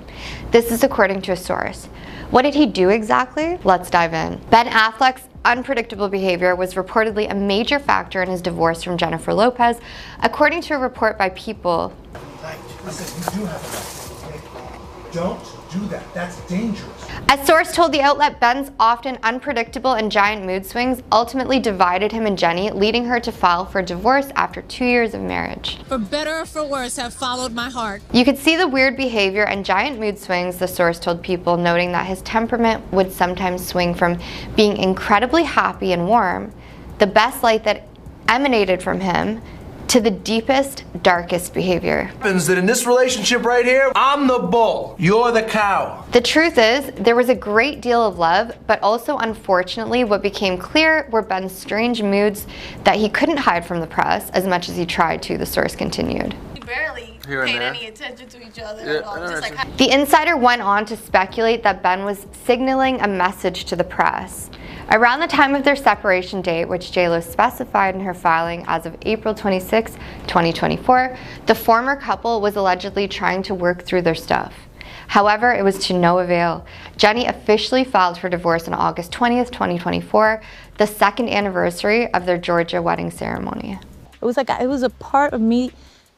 Speaker 1: This is according to a source. What did he do exactly? Let's dive in. Ben Affleck's unpredictable behavior was reportedly a major factor in his divorce from Jennifer Lopez, according to a report by People.
Speaker 15: Listen, you do have a right, okay? Don't do that. That's dangerous.
Speaker 1: A source told the outlet Ben's often unpredictable and giant mood swings ultimately divided him and Jenny, leading her to file for divorce after 2 years of marriage.
Speaker 3: For better or for worse, have followed my heart.
Speaker 1: You could see the weird behavior and giant mood swings, the source told People, noting that his temperament would sometimes swing from being incredibly happy and warm, the best light that emanated from him, to the deepest, darkest behavior.
Speaker 15: Happens that in this relationship right here, I'm the bull, you're the cow.
Speaker 1: The truth is, there was a great deal of love, but also unfortunately what became clear were Ben's strange moods that he couldn't hide from the press as much as he tried to, the source continued.
Speaker 16: We barely paid any attention to each other at all.
Speaker 1: The insider went on to speculate that Ben was signaling a message to the press. Around the time of their separation date, which J-Lo specified in her filing as of April 26, 2024, the former couple was allegedly trying to work through their stuff. However, it was to no avail. Jenny officially filed for divorce on August 20th, 2024, the second anniversary of their Georgia wedding ceremony.
Speaker 11: It was a part of me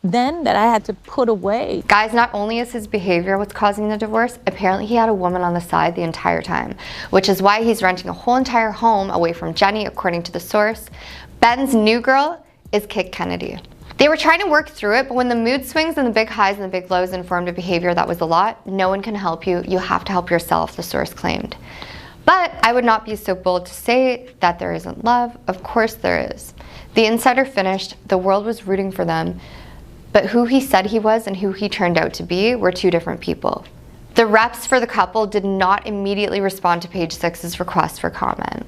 Speaker 11: then that I had to put away.
Speaker 1: Guys, not only is his behavior what's causing the divorce, apparently he had a woman on the side the entire time, which is why he's renting a whole entire home away from Jenny, according to the source. Ben's new girl is Kit Kennedy. They were trying to work through it, but when the mood swings and the big highs and the big lows informed a behavior that was a lot, no one can help you. You have to help yourself, the source claimed. But I would not be so bold to say that there isn't love. Of course there is. The insider finished, the world was rooting for them, but who he said he was and who he turned out to be were two different people. The reps for the couple did not immediately respond to Page Six's request for comment.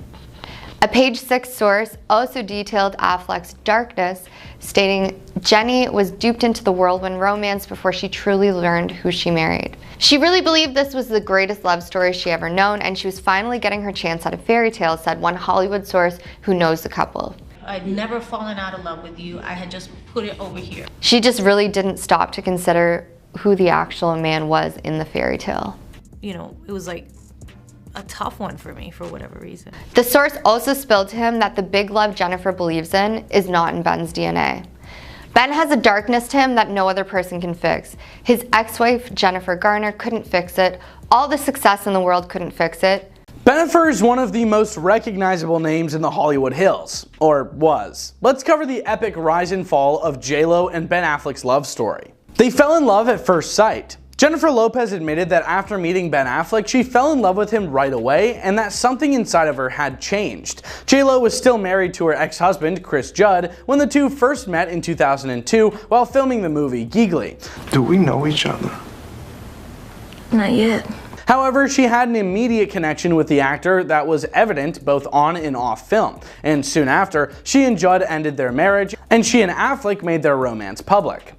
Speaker 1: A Page Six source also detailed Affleck's darkness, stating Jenny was duped into the whirlwind romance before she truly learned who she married. She really believed this was the greatest love story she ever known, and she was finally getting her chance at a fairy tale, said one Hollywood source who knows the couple.
Speaker 17: I'd never fallen out of love with you. I had just put it over here.
Speaker 1: She just really didn't stop to consider who the actual man was in the fairy tale.
Speaker 11: You know, it was like a tough one for me for whatever reason.
Speaker 1: The source also spilled to him that the big love Jennifer believes in is not in Ben's DNA. Ben has a darkness to him that no other person can fix. His ex-wife, Jennifer Garner, couldn't fix it. All the success in the world couldn't fix it.
Speaker 6: Benifer is one of the most recognizable names in the Hollywood Hills, or was. Let's cover the epic rise and fall of J-Lo and Ben Affleck's love story. They fell in love at first sight. Jennifer Lopez admitted that after meeting Ben Affleck, she fell in love with him right away and that something inside of her had changed. J-Lo was still married to her ex-husband, Chris Judd, when the two first met in 2002 while filming the movie Giggly.
Speaker 15: Do we know each other?
Speaker 11: Not yet.
Speaker 6: However, she had an immediate connection with the actor that was evident both on and off film, and soon after, she and Judd ended their marriage, and she and Affleck made their romance public.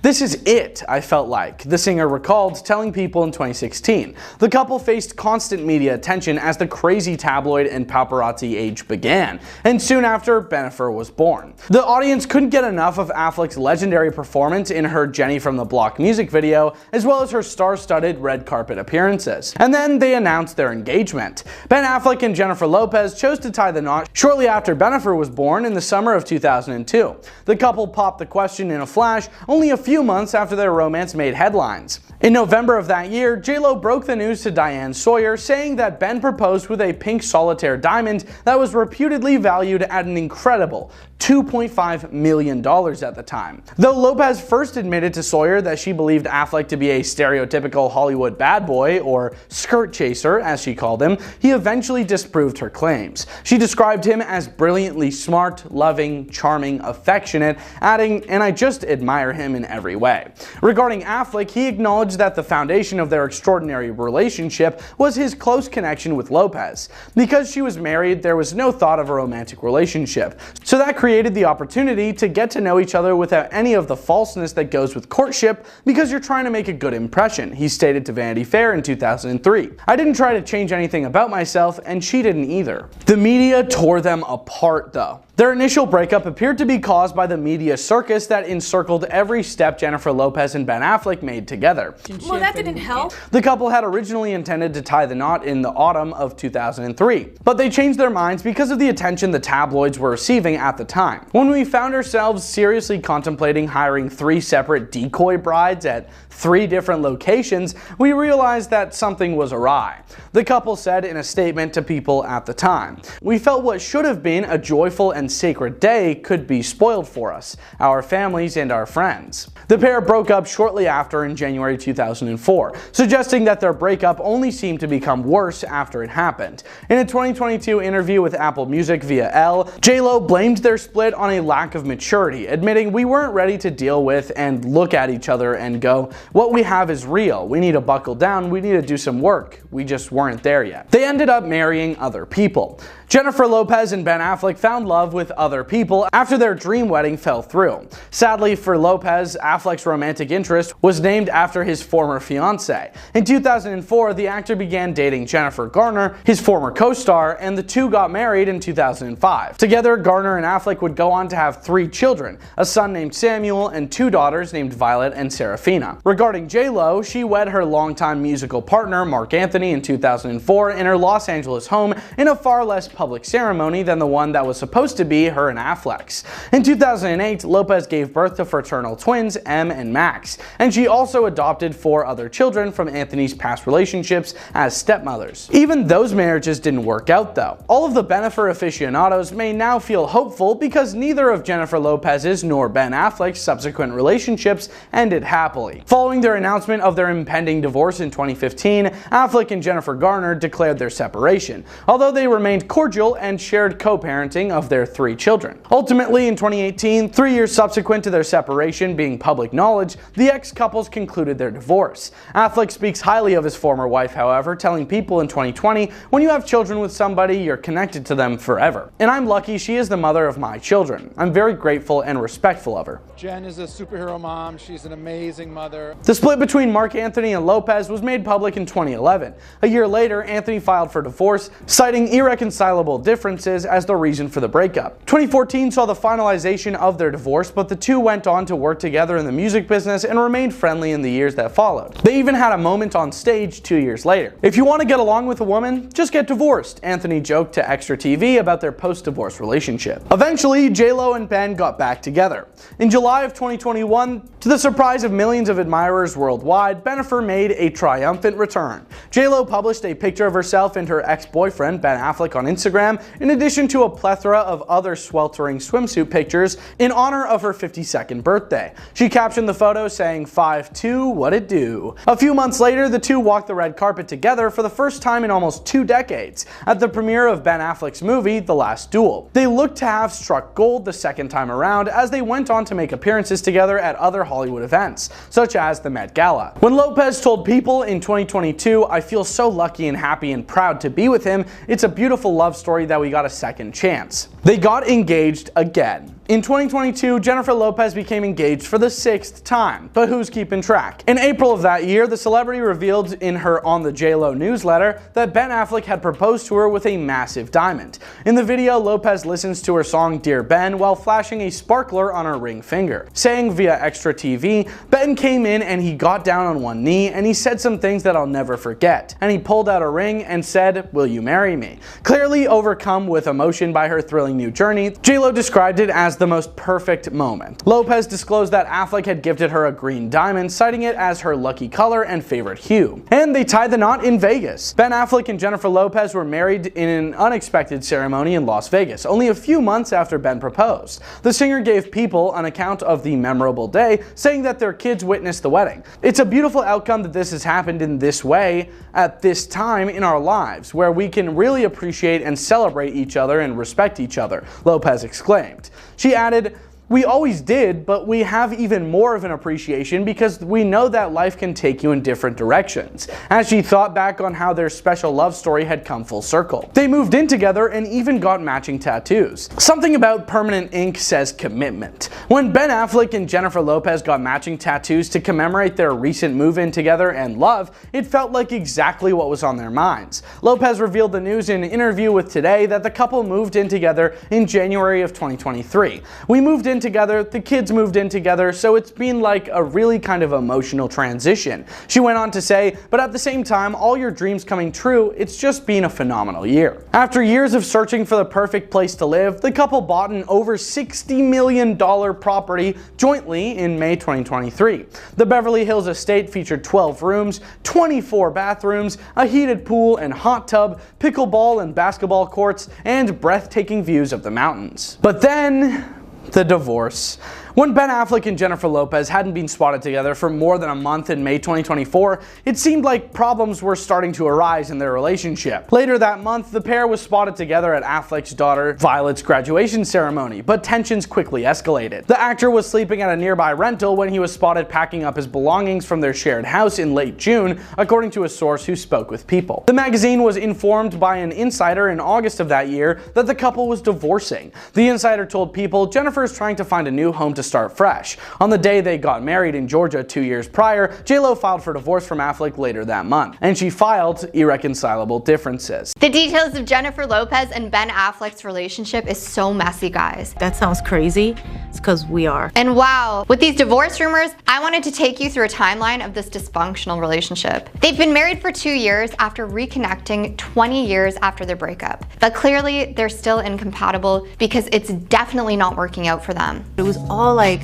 Speaker 6: "This is it, I felt like," the singer recalled, telling People in 2016. The couple faced constant media attention as the crazy tabloid and paparazzi age began, and soon after, Benifer was born. The audience couldn't get enough of Affleck's legendary performance in her Jenny from the Block music video, as well as her star-studded red carpet appearances. And then they announced their engagement. Ben Affleck and Jennifer Lopez chose to tie the knot shortly after Benifer was born in the summer of 2002. The couple popped the question in a flash only a few months after their romance made headlines. In November of that year, J.Lo broke the news to Diane Sawyer, saying that Ben proposed with a pink solitaire diamond that was reputedly valued at an incredible $2.5 million at the time. Though Lopez first admitted to Sawyer that she believed Affleck to be a stereotypical Hollywood bad boy, or skirt chaser as she called him, he eventually disproved her claims. She described him as brilliantly smart, loving, charming, affectionate, adding, "And I just admire him in every way." Regarding Affleck, he acknowledged that the foundation of their extraordinary relationship was his close connection with Lopez. Because she was married, there was no thought of a romantic relationship, so that created the opportunity to get to know each other without any of the falseness that goes with courtship, because you're trying to make a good impression, he stated to Vanity Fair in 2003. "I didn't try to change anything about myself, and she didn't either." The media tore them apart though. Their initial breakup appeared to be caused by the media circus that encircled every step Jennifer Lopez and Ben Affleck made together.
Speaker 16: Well, that didn't help.
Speaker 6: The couple had originally intended to tie the knot in the autumn of 2003, but they changed their minds because of the attention the tabloids were receiving at the time. When we found ourselves seriously contemplating hiring 3 separate decoy brides at 3 different locations, we realized that something was awry. The couple said in a statement to People at the time, "We felt what should have been a joyful and sacred day could be spoiled for us, our families and our friends." The pair broke up shortly after in January 2004, suggesting that their breakup only seemed to become worse after it happened. In a 2022 interview with Apple Music via Elle, J.Lo blamed their split on a lack of maturity, admitting, "We weren't ready to deal with and look at each other and go, what we have is real, we need to buckle down, we need to do some work, we just weren't there yet." They ended up marrying other people. Jennifer Lopez and Ben Affleck found love with other people after their dream wedding fell through. Sadly for Lopez, Affleck's romantic interest was named after his former fiancée. In 2004, the actor began dating Jennifer Garner, his former co-star, and the two got married in 2005. Together, Garner and Affleck would go on to have 3 children, a son named Samuel and 2 daughters named Violet and Serafina. Regarding J.Lo, she wed her longtime musical partner Marc Anthony in 2004 in her Los Angeles home in a far less public ceremony than the one that was supposed to be her and Affleck's. In 2008, Lopez gave birth to fraternal twins Em and Max, and she also adopted 4 other children from Anthony's past relationships as stepmothers. Even those marriages didn't work out though. All of the Benifer aficionados may now feel hopeful because neither of Jennifer Lopez's nor Ben Affleck's subsequent relationships ended happily. Following their announcement of their impending divorce in 2015, Affleck and Jennifer Garner declared their separation, although they remained cordial and shared co-parenting of their 3 children. Ultimately, in 2018, 3 years subsequent to their separation being public knowledge, the ex-couples concluded their divorce. Affleck speaks highly of his former wife, however, telling People in 2020, "When you have children with somebody, you're connected to them forever. And I'm lucky she is the mother of my children. I'm very grateful and respectful of her."
Speaker 7: Jen is a superhero mom. She's an amazing mother.
Speaker 6: The split between Marc Anthony and Lopez was made public in 2011. A year later, Anthony filed for divorce, citing irreconcilable differences as the reason for the breakup. 2014 saw the finalization of their divorce, but the two went on to work together in the music business and remained friendly in the years that followed. They even had a moment on stage 2 years later. "If you want to get along with a woman, just get divorced," Anthony joked to Extra TV about their post-divorce relationship. Eventually, J.Lo and Ben got back together. In July of 2021, to the surprise of millions of admirers worldwide, Benifer made a triumphant return. J.Lo published a picture of herself and her ex-boyfriend Ben Affleck on Instagram, in addition to a plethora of other sweltering swimsuit pictures in honor of her 52nd birthday. She captioned the photo saying, "5'2", what it do?" A few months later, the two walked the red carpet together for the first time in almost 2 decades at the premiere of Ben Affleck's movie, The Last Duel. They looked to have struck gold the second time around as they went on to make appearances together at other Hollywood events, such as the Met Gala. When Lopez told People in 2022, "I feel so lucky and happy and proud to be with him. It's a beautiful love story that we got a second chance." They got engaged again. In 2022, Jennifer Lopez became engaged for the 6th time, but who's keeping track? In April of that year, the celebrity revealed in her On the J.Lo newsletter that Ben Affleck had proposed to her with a massive diamond. In the video, Lopez listens to her song Dear Ben while flashing a sparkler on her ring finger. Saying via Extra TV, Ben came in and he got down on one knee and he said some things that I'll never forget. And he pulled out a ring and said, "Will you marry me?" Clearly overcome with emotion by her thrilling new journey, J.Lo described it as the most perfect moment. Lopez disclosed that Affleck had gifted her a green diamond, citing it as her lucky color and favorite hue. And they tied the knot in Vegas. Ben Affleck and Jennifer Lopez were married in an unexpected ceremony in Las Vegas, only a few months after Ben proposed. The singer gave People an account of the memorable day, saying that their kids witnessed the wedding. "It's a beautiful outcome that this has happened in this way at this time in our lives, where we can really appreciate and celebrate each other and respect each other," Lopez exclaimed. She added, "We always did, but we have even more of an appreciation because we know that life can take you in different directions," as she thought back on how their special love story had come full circle. They moved in together and even got matching tattoos. Something about permanent ink says commitment. When Ben Affleck and Jennifer Lopez got matching tattoos to commemorate their recent move-in together and love, it felt like exactly what was on their minds. Lopez revealed the news in an interview with Today that the couple moved in together in January of 2023. "We moved in together, the kids moved in together, so it's been like a really kind of emotional transition." She went on to say, "But at the same time, all your dreams coming true, it's just been a phenomenal year." After years of searching for the perfect place to live, the couple bought an over $60 million property jointly in May 2023. The Beverly Hills estate featured 12 rooms, 24 bathrooms, a heated pool and hot tub, pickleball and basketball courts, and breathtaking views of the mountains. But then, the divorce. When Ben Affleck and Jennifer Lopez hadn't been spotted together for more than a month in May 2024, it seemed like problems were starting to arise in their relationship. Later that month, the pair was spotted together at Affleck's daughter Violet's graduation ceremony, but tensions quickly escalated. The actor was sleeping at a nearby rental when he was spotted packing up his belongings from their shared house in late June, according to a source who spoke with People. The magazine was informed by an insider in August of that year that the couple was divorcing. The insider told People, "Jennifer is trying to find a new home to start fresh." On the day they got married in Georgia 2 years prior, J.Lo filed for divorce from Affleck later that month, and she filed irreconcilable differences.
Speaker 1: The details of Jennifer Lopez and Ben Affleck's relationship is so messy, guys.
Speaker 11: That sounds crazy. It's because we are.
Speaker 1: And wow, with these divorce rumors, I wanted to take you through a timeline of this dysfunctional relationship. They've been married for 2 years after reconnecting 20 years after their breakup. But clearly, they're still incompatible because it's definitely not working out for them.
Speaker 11: It was all like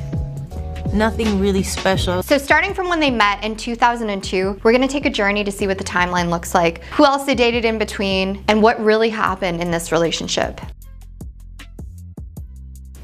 Speaker 11: nothing really special.
Speaker 1: So starting from when they met in 2002, we're gonna take a journey to see what the timeline looks like, who else they dated in between, and what really happened in this relationship.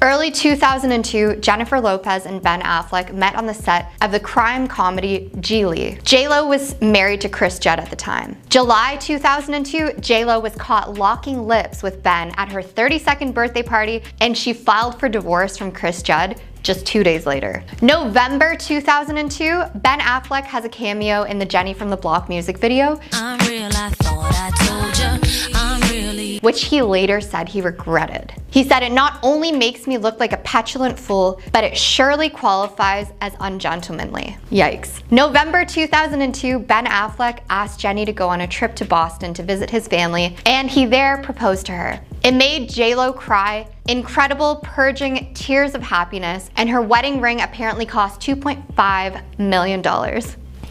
Speaker 1: Early 2002, Jennifer Lopez and Ben Affleck met on the set of the crime comedy Geely. J.Lo was married to Chris Judd at the time. July 2002, J.Lo was caught locking lips with Ben at her 32nd birthday party, and she filed for divorce from Chris Judd just 2 days later. November 2002, Ben Affleck has a cameo in the Jenny from the Block music video,
Speaker 18: I'm real, I thought I told you, I'm really...
Speaker 1: which he later said he regretted. He said, "It not only makes me look like a petulant fool, but it surely qualifies as ungentlemanly." Yikes. November 2002, Ben Affleck asked Jenny to go on a trip to Boston to visit his family, and he there proposed to her. It made J.Lo cry, incredible, purging tears of happiness, and her wedding ring apparently cost $2.5 million.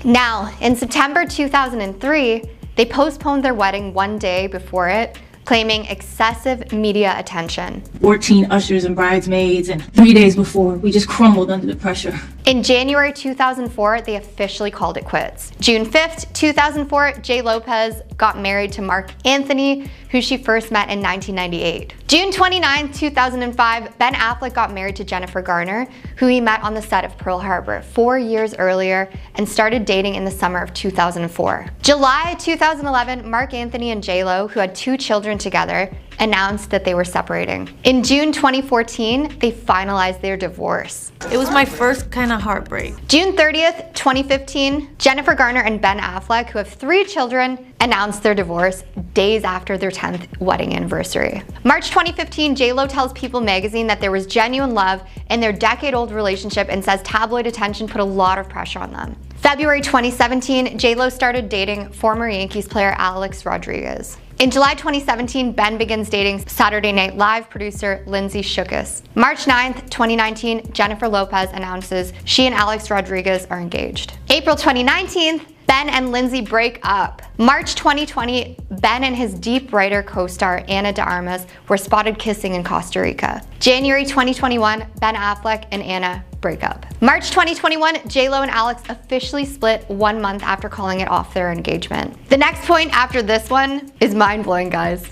Speaker 1: Now, in September 2003, they postponed their wedding one day before it, claiming excessive media attention.
Speaker 4: 14 ushers and bridesmaids, and 3 days before, we just crumbled under the pressure.
Speaker 1: In January 2004, they officially called it quits. June 5th, 2004, J. Lopez got married to Mark Anthony, who she first met in 1998. June 29th, 2005, Ben Affleck got married to Jennifer Garner, who he met on the set of Pearl Harbor 4 years earlier and started dating in the summer of 2004. July 2011, Mark Anthony and J.Lo, who had 2 children children together, announced that they were separating. In June 2014, they finalized their divorce.
Speaker 17: It was my first kind of heartbreak.
Speaker 1: June 30th, 2015, Jennifer Garner and Ben Affleck, who have 3 children, announced their divorce days after their 10th wedding anniversary. March 2015, J.Lo tells People magazine that there was genuine love in their decade-old relationship and says tabloid attention put a lot of pressure on them. February 2017, J.Lo started dating former Yankees player Alex Rodriguez. In July 2017, Ben begins dating Saturday Night Live producer Lindsay Shookus. March 9th, 2019, Jennifer Lopez announces she and Alex Rodriguez are engaged. April 2019, Ben and Lindsay break up. March 2020, Ben and his Deep writer co-star Ana de Armas were spotted kissing in Costa Rica. January 2021, Ben Affleck and Ana break up. March 2021, J.Lo and Alex officially split 1 month after calling it off their engagement. The next point after this one is mind-blowing, guys.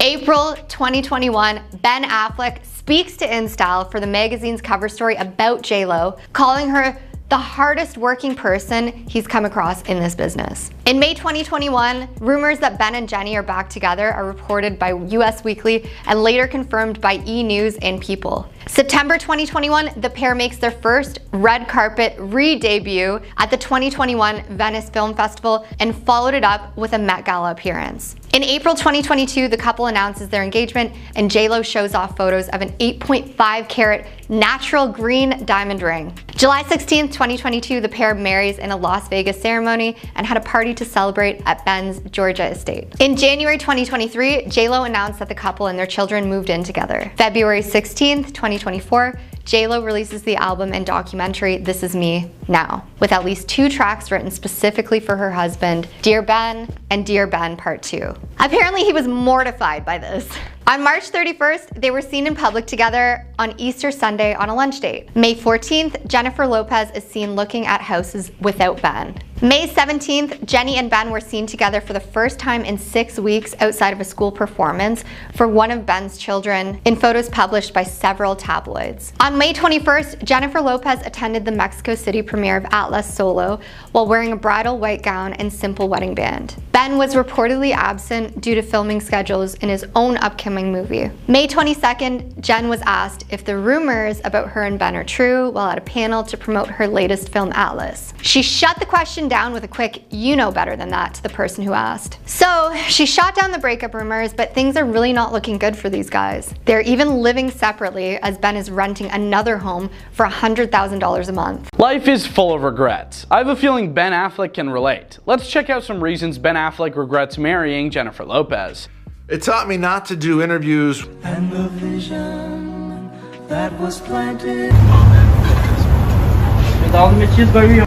Speaker 1: April 2021, Ben Affleck speaks to InStyle for the magazine's cover story about J.Lo, calling her the hardest working person he's come across in this business. In May 2021, rumors that Ben and Jenny are back together are reported by US Weekly and later confirmed by E! News and People. September 2021, the pair makes their first red carpet re-debut at the 2021 Venice Film Festival and followed it up with a Met Gala appearance. In April 2022, the couple announces their engagement and J.Lo shows off photos of an 8.5 carat natural green diamond ring. July 16th, 2022, the pair marries in a Las Vegas ceremony and had a party to celebrate at Ben's Georgia estate. In January 2023, J.Lo announced that the couple and their children moved in together. February 16th, 2024, J.Lo releases the album and documentary This Is Me Now, with at least 2 tracks written specifically for her husband, Dear Ben and Dear Ben Part 2. Apparently he was mortified by this. On March 31st, they were seen in public together on Easter Sunday on a lunch date. May 14th, Jennifer Lopez is seen looking at houses without Ben. May 17th, Jenny and Ben were seen together for the first time in 6 weeks outside of a school performance for one of Ben's children in photos published by several tabloids. On May 21st, Jennifer Lopez attended the Mexico City premiere of Atlas Solo while wearing a bridal white gown and simple wedding band. Ben was reportedly absent due to filming schedules in his own upcoming movie. May 22nd, Jen was asked if the rumors about her and Ben are true while at a panel to promote her latest film Atlas. She shut the question down with a quick, "You know better than that," to the person who asked. So she shot down the breakup rumors, but things are really not looking good for these guys. They're even living separately as Ben is renting another home for $100,000 a month.
Speaker 6: Life is full of regrets. I have a feeling Ben Affleck can relate. Let's check out some reasons Ben Affleck regrets marrying Jennifer Lopez.
Speaker 15: It taught me not to do interviews.
Speaker 18: And the vision that was planted.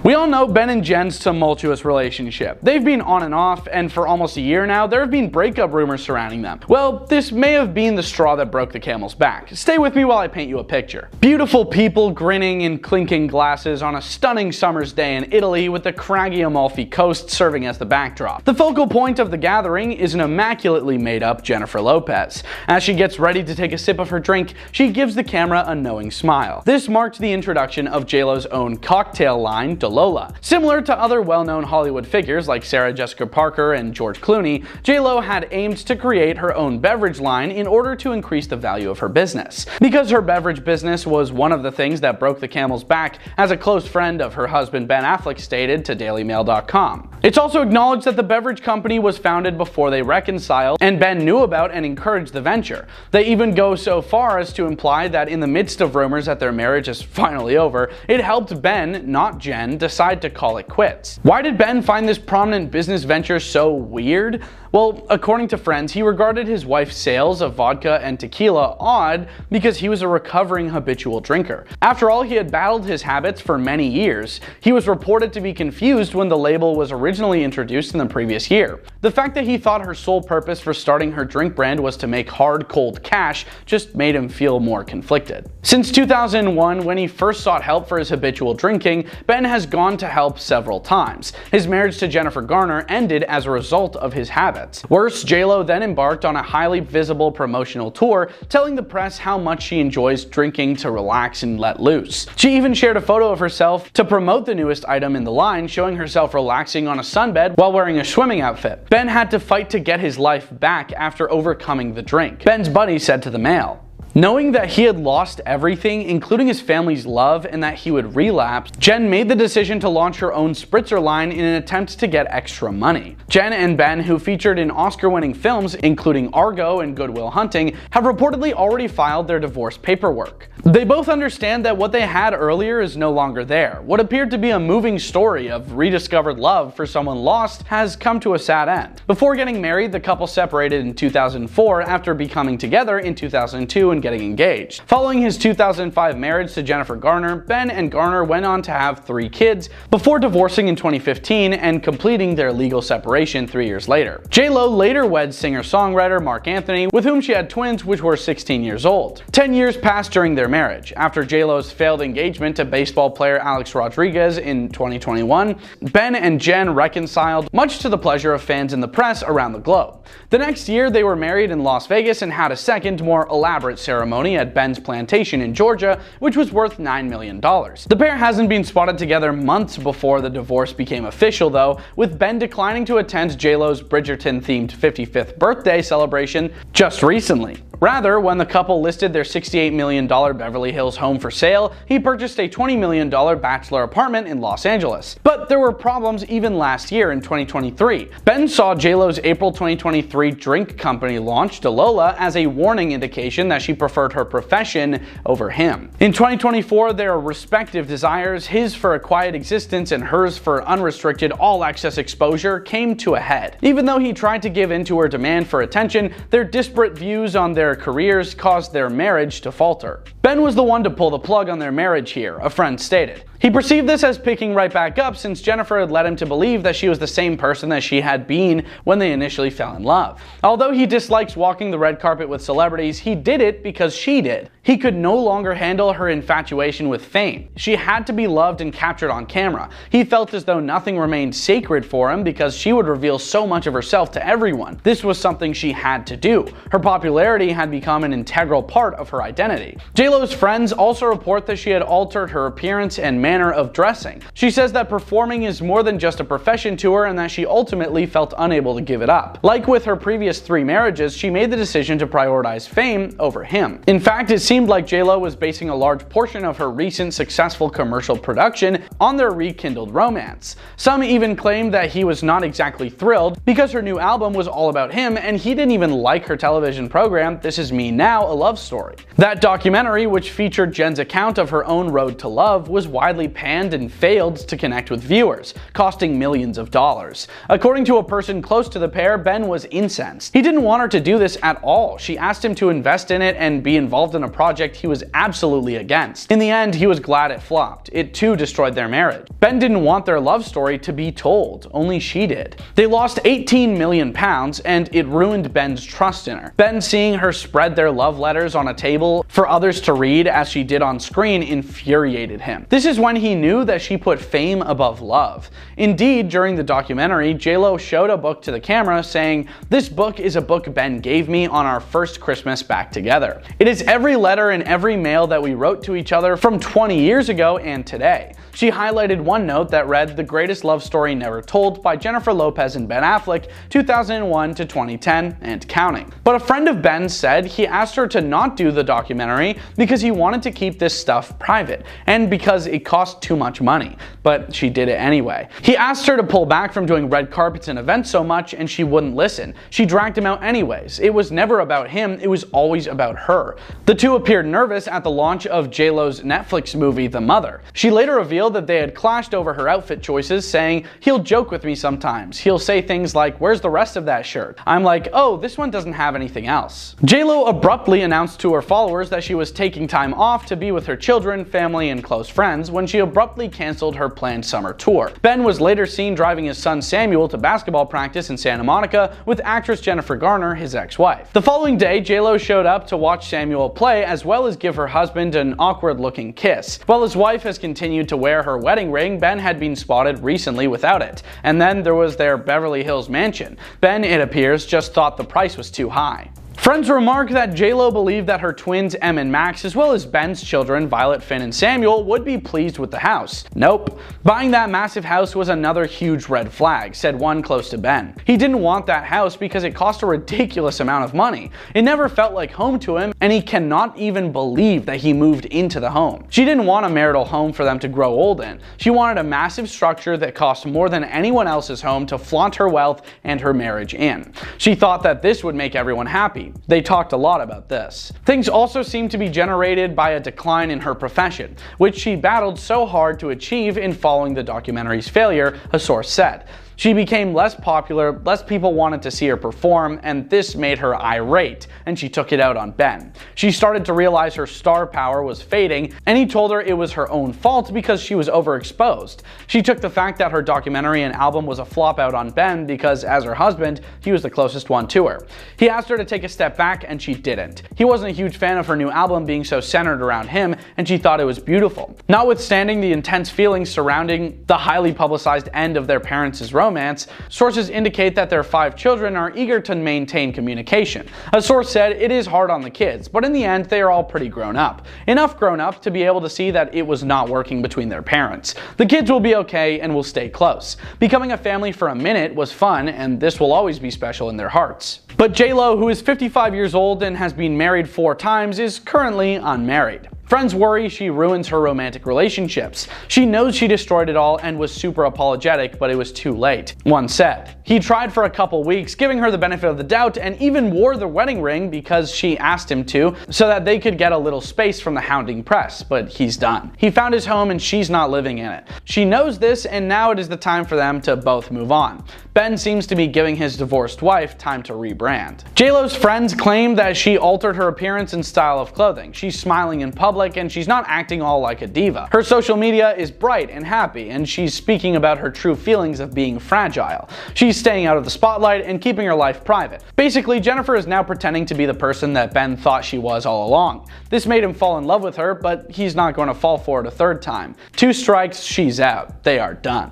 Speaker 6: We all know Ben and Jen's tumultuous relationship. They've been on and off, and for almost a year now, there have been breakup rumors surrounding them. Well, this may have been the straw that broke the camel's back. Stay with me while I paint you a picture. Beautiful people grinning and clinking glasses on a stunning summer's day in Italy with the craggy Amalfi Coast serving as the backdrop. The focal point of the gathering is an immaculately made up Jennifer Lopez. As she gets ready to take a sip of her drink, she gives the camera a knowing smile. This marked the introduction of J.Lo's own cocktail line, DeLola. Similar to other well-known Hollywood figures like Sarah Jessica Parker and George Clooney, J.Lo had aimed to create her own beverage line in order to increase the value of her business. Because her beverage business was one of the things that broke the camel's back, as a close friend of her husband Ben Affleck stated to DailyMail.com. It's also acknowledged that the beverage company was founded before they reconciled, and Ben knew about and encouraged the venture. They even go so far as to imply that in the midst of rumors that their marriage is finally over, it helped Ben, not Jen, decide to call it quits. Why did Ben find this prominent business venture so weird? Well, according to friends, he regarded his wife's sales of vodka and tequila odd because he was a recovering habitual drinker. After all, he had battled his habits for many years. He was reported to be confused when the label was originally introduced in the previous year. The fact that he thought her sole purpose for starting her drink brand was to make hard, cold cash just made him feel more conflicted. Since 2001, when he first sought help for his habitual drinking, Ben has gone to help several times. His marriage to Jennifer Garner ended as a result of his habits. habits. Worse, J-Lo then embarked on a highly visible promotional tour, telling the press how much she enjoys drinking to relax and let loose. She even shared a photo of herself to promote the newest item in the line, showing herself relaxing on a sunbed while wearing a swimming outfit. Ben had to fight to get his life back after overcoming the drink. Ben's buddy said to the Mail. Knowing that he had lost everything, including his family's love, and that he would relapse, Jen made the decision to launch her own spritzer line in an attempt to get extra money. Jen and Ben, who featured in Oscar-winning films including Argo and Good Will Hunting, have reportedly already filed their divorce paperwork. They both understand that what they had earlier is no longer there. What appeared to be a moving story of rediscovered love for someone lost has come to a sad end. Before getting married, the couple separated in 2004 after becoming together in 2002 and getting engaged. Following his 2005 marriage to Jennifer Garner, Ben and Garner went on to have 3 kids before divorcing in 2015 and completing their legal separation 3 years later. J-Lo later wed singer-songwriter Marc Anthony, with whom she had twins which were 16 years old. 10 years passed during their marriage. After J-Lo's failed engagement to baseball player Alex Rodriguez in 2021, Ben and Jen reconciled, much to the pleasure of fans and the press around the globe. The next year, they were married in Las Vegas and had a second, more elaborate ceremony at Ben's plantation in Georgia, which was worth $9 million. The pair hasn't been spotted together months before the divorce became official though, with Ben declining to attend J-Lo's Bridgerton-themed 55th birthday celebration just recently. Rather, when the couple listed their $68 million Beverly Hills home for sale, he purchased a $20 million bachelor apartment in Los Angeles. But there were problems even last year in 2023. Ben saw J-Lo's April 2023 drink company launch, Dalola, as a warning indication that she preferred her profession over him. In 2024, their respective desires, his for a quiet existence and hers for unrestricted all-access exposure, came to a head. Even though he tried to give in to her demand for attention, their disparate views on their careers caused their marriage to falter. Ben was the one to pull the plug on their marriage here, a friend stated. He perceived this as picking right back up since Jennifer had led him to believe that she was the same person that she had been when they initially fell in love. Although he dislikes walking the red carpet with celebrities, he did it because she did. He could no longer handle her infatuation with fame. She had to be loved and captured on camera. He felt as though nothing remained sacred for him because she would reveal so much of herself to everyone. This was something she had to do. Her popularity had become an integral part of her identity. J-Lo's friends also report that she had altered her appearance and manner of dressing. She says that performing is more than just a profession to her and that she ultimately felt unable to give it up. Like with her previous 3 marriages, she made the decision to prioritize fame over him. In fact, it seemed like J-Lo was basing a large portion of her recent successful commercial production on their rekindled romance. Some even claimed that he was not exactly thrilled because her new album was all about him and he didn't even like her television program, This Is Me Now, A Love Story. That documentary, which featured Jen's account of her own road to love, was widely panned and failed to connect with viewers, costing millions of dollars. According to a person close to the pair, Ben was incensed. He didn't want her to do this at all. She asked him to invest in it and be involved in a project he was absolutely against. In the end, he was glad it flopped. It too destroyed their marriage. Ben didn't want their love story to be told, only she did. They lost 18 million pounds and it ruined Ben's trust in her. Ben seeing her spread their love letters on a table for others to read as she did on screen infuriated him. This is when he knew that she put fame above love. Indeed, during the documentary, J-Lo showed a book to the camera saying, "This book is a book Ben gave me on our first Christmas back together. It is every letter and every mail that we wrote to each other from 20 years ago and today." She highlighted one note that read, "The Greatest Love Story Never Told" by Jennifer Lopez and Ben Affleck, 2001 to 2010 and counting. But a friend of Ben's said he asked her to not do the documentary because he wanted to keep this stuff private and because it cost too much money, but she did it anyway. He asked her to pull back from doing red carpets and events so much and she wouldn't listen. She dragged him out anyways. It was never about him, it was always about her. The two appeared nervous at the launch of J-Lo's Netflix movie The Mother. She later revealed that they had clashed over her outfit choices, saying, "He'll joke with me sometimes. He'll say things like, 'Where's the rest of that shirt?' I'm like, 'Oh, this one doesn't have anything else.'" J-Lo abruptly announced to her followers that she was taking time off to be with her children, family, and close friends when she abruptly canceled her planned summer tour. Ben was later seen driving his son Samuel to basketball practice in Santa Monica with actress Jennifer Garner, his ex-wife. The following day, J-Lo showed up to watch Samuel play as well as give her husband an awkward-looking kiss, while his wife has continued to wear wear her wedding ring, Ben had been spotted recently without it. And then there was their Beverly Hills mansion. Ben, it appears, just thought the price was too high. Friends remark that J-Lo believed that her twins Em and Max, as well as Ben's children Violet, Finn, and Samuel, would be pleased with the house. Nope. Buying that massive house was another huge red flag, said one close to Ben. He didn't want that house because it cost a ridiculous amount of money. It never felt like home to him, and he cannot even believe that he moved into the home. She didn't want a marital home for them to grow old in. She wanted a massive structure that cost more than anyone else's home to flaunt her wealth and her marriage in. She thought that this would make everyone happy. They talked a lot about this. Things also seemed to be generated by a decline in her profession, which she battled so hard to achieve in following the documentary's failure, a source said. She became less popular, less people wanted to see her perform, and this made her irate, and she took it out on Ben. She started to realize her star power was fading, and he told her it was her own fault because she was overexposed. She took the fact that her documentary and album was a flop out on Ben because, as her husband, he was the closest one to her. He asked her to take a step back, and she didn't. He wasn't a huge fan of her new album being so centered around him, and she thought it was beautiful. Notwithstanding the intense feelings surrounding the highly publicized end of their parents' romance, sources indicate that their 5 children are eager to maintain communication. A source said it is hard on the kids, but in the end they are all pretty grown up. Enough grown up to be able to see that it was not working between their parents. The kids will be okay and will stay close. Becoming a family for a minute was fun, and this will always be special in their hearts. But J-Lo, who is 55 years old and has been married 4 times, is currently unmarried. Friends worry she ruins her romantic relationships. She knows she destroyed it all and was super apologetic, but it was too late. One said, "He tried for a couple weeks, giving her the benefit of the doubt, and even wore the wedding ring because she asked him to, so that they could get a little space from the hounding press, but he's done. He found his home and she's not living in it. She knows this, and now it is the time for them to both move on." Ben seems to be giving his divorced wife time to rebrand. J-Lo's friends claim that she altered her appearance and style of clothing. She's smiling in public, and she's not acting all like a diva. Her social media is bright and happy, and she's speaking about her true feelings of being fragile. She's staying out of the spotlight and keeping her life private. Basically, Jennifer is now pretending to be the person that Ben thought she was all along. This made him fall in love with her, but he's not going to fall for it a third time. 2 strikes, she's out. They are done.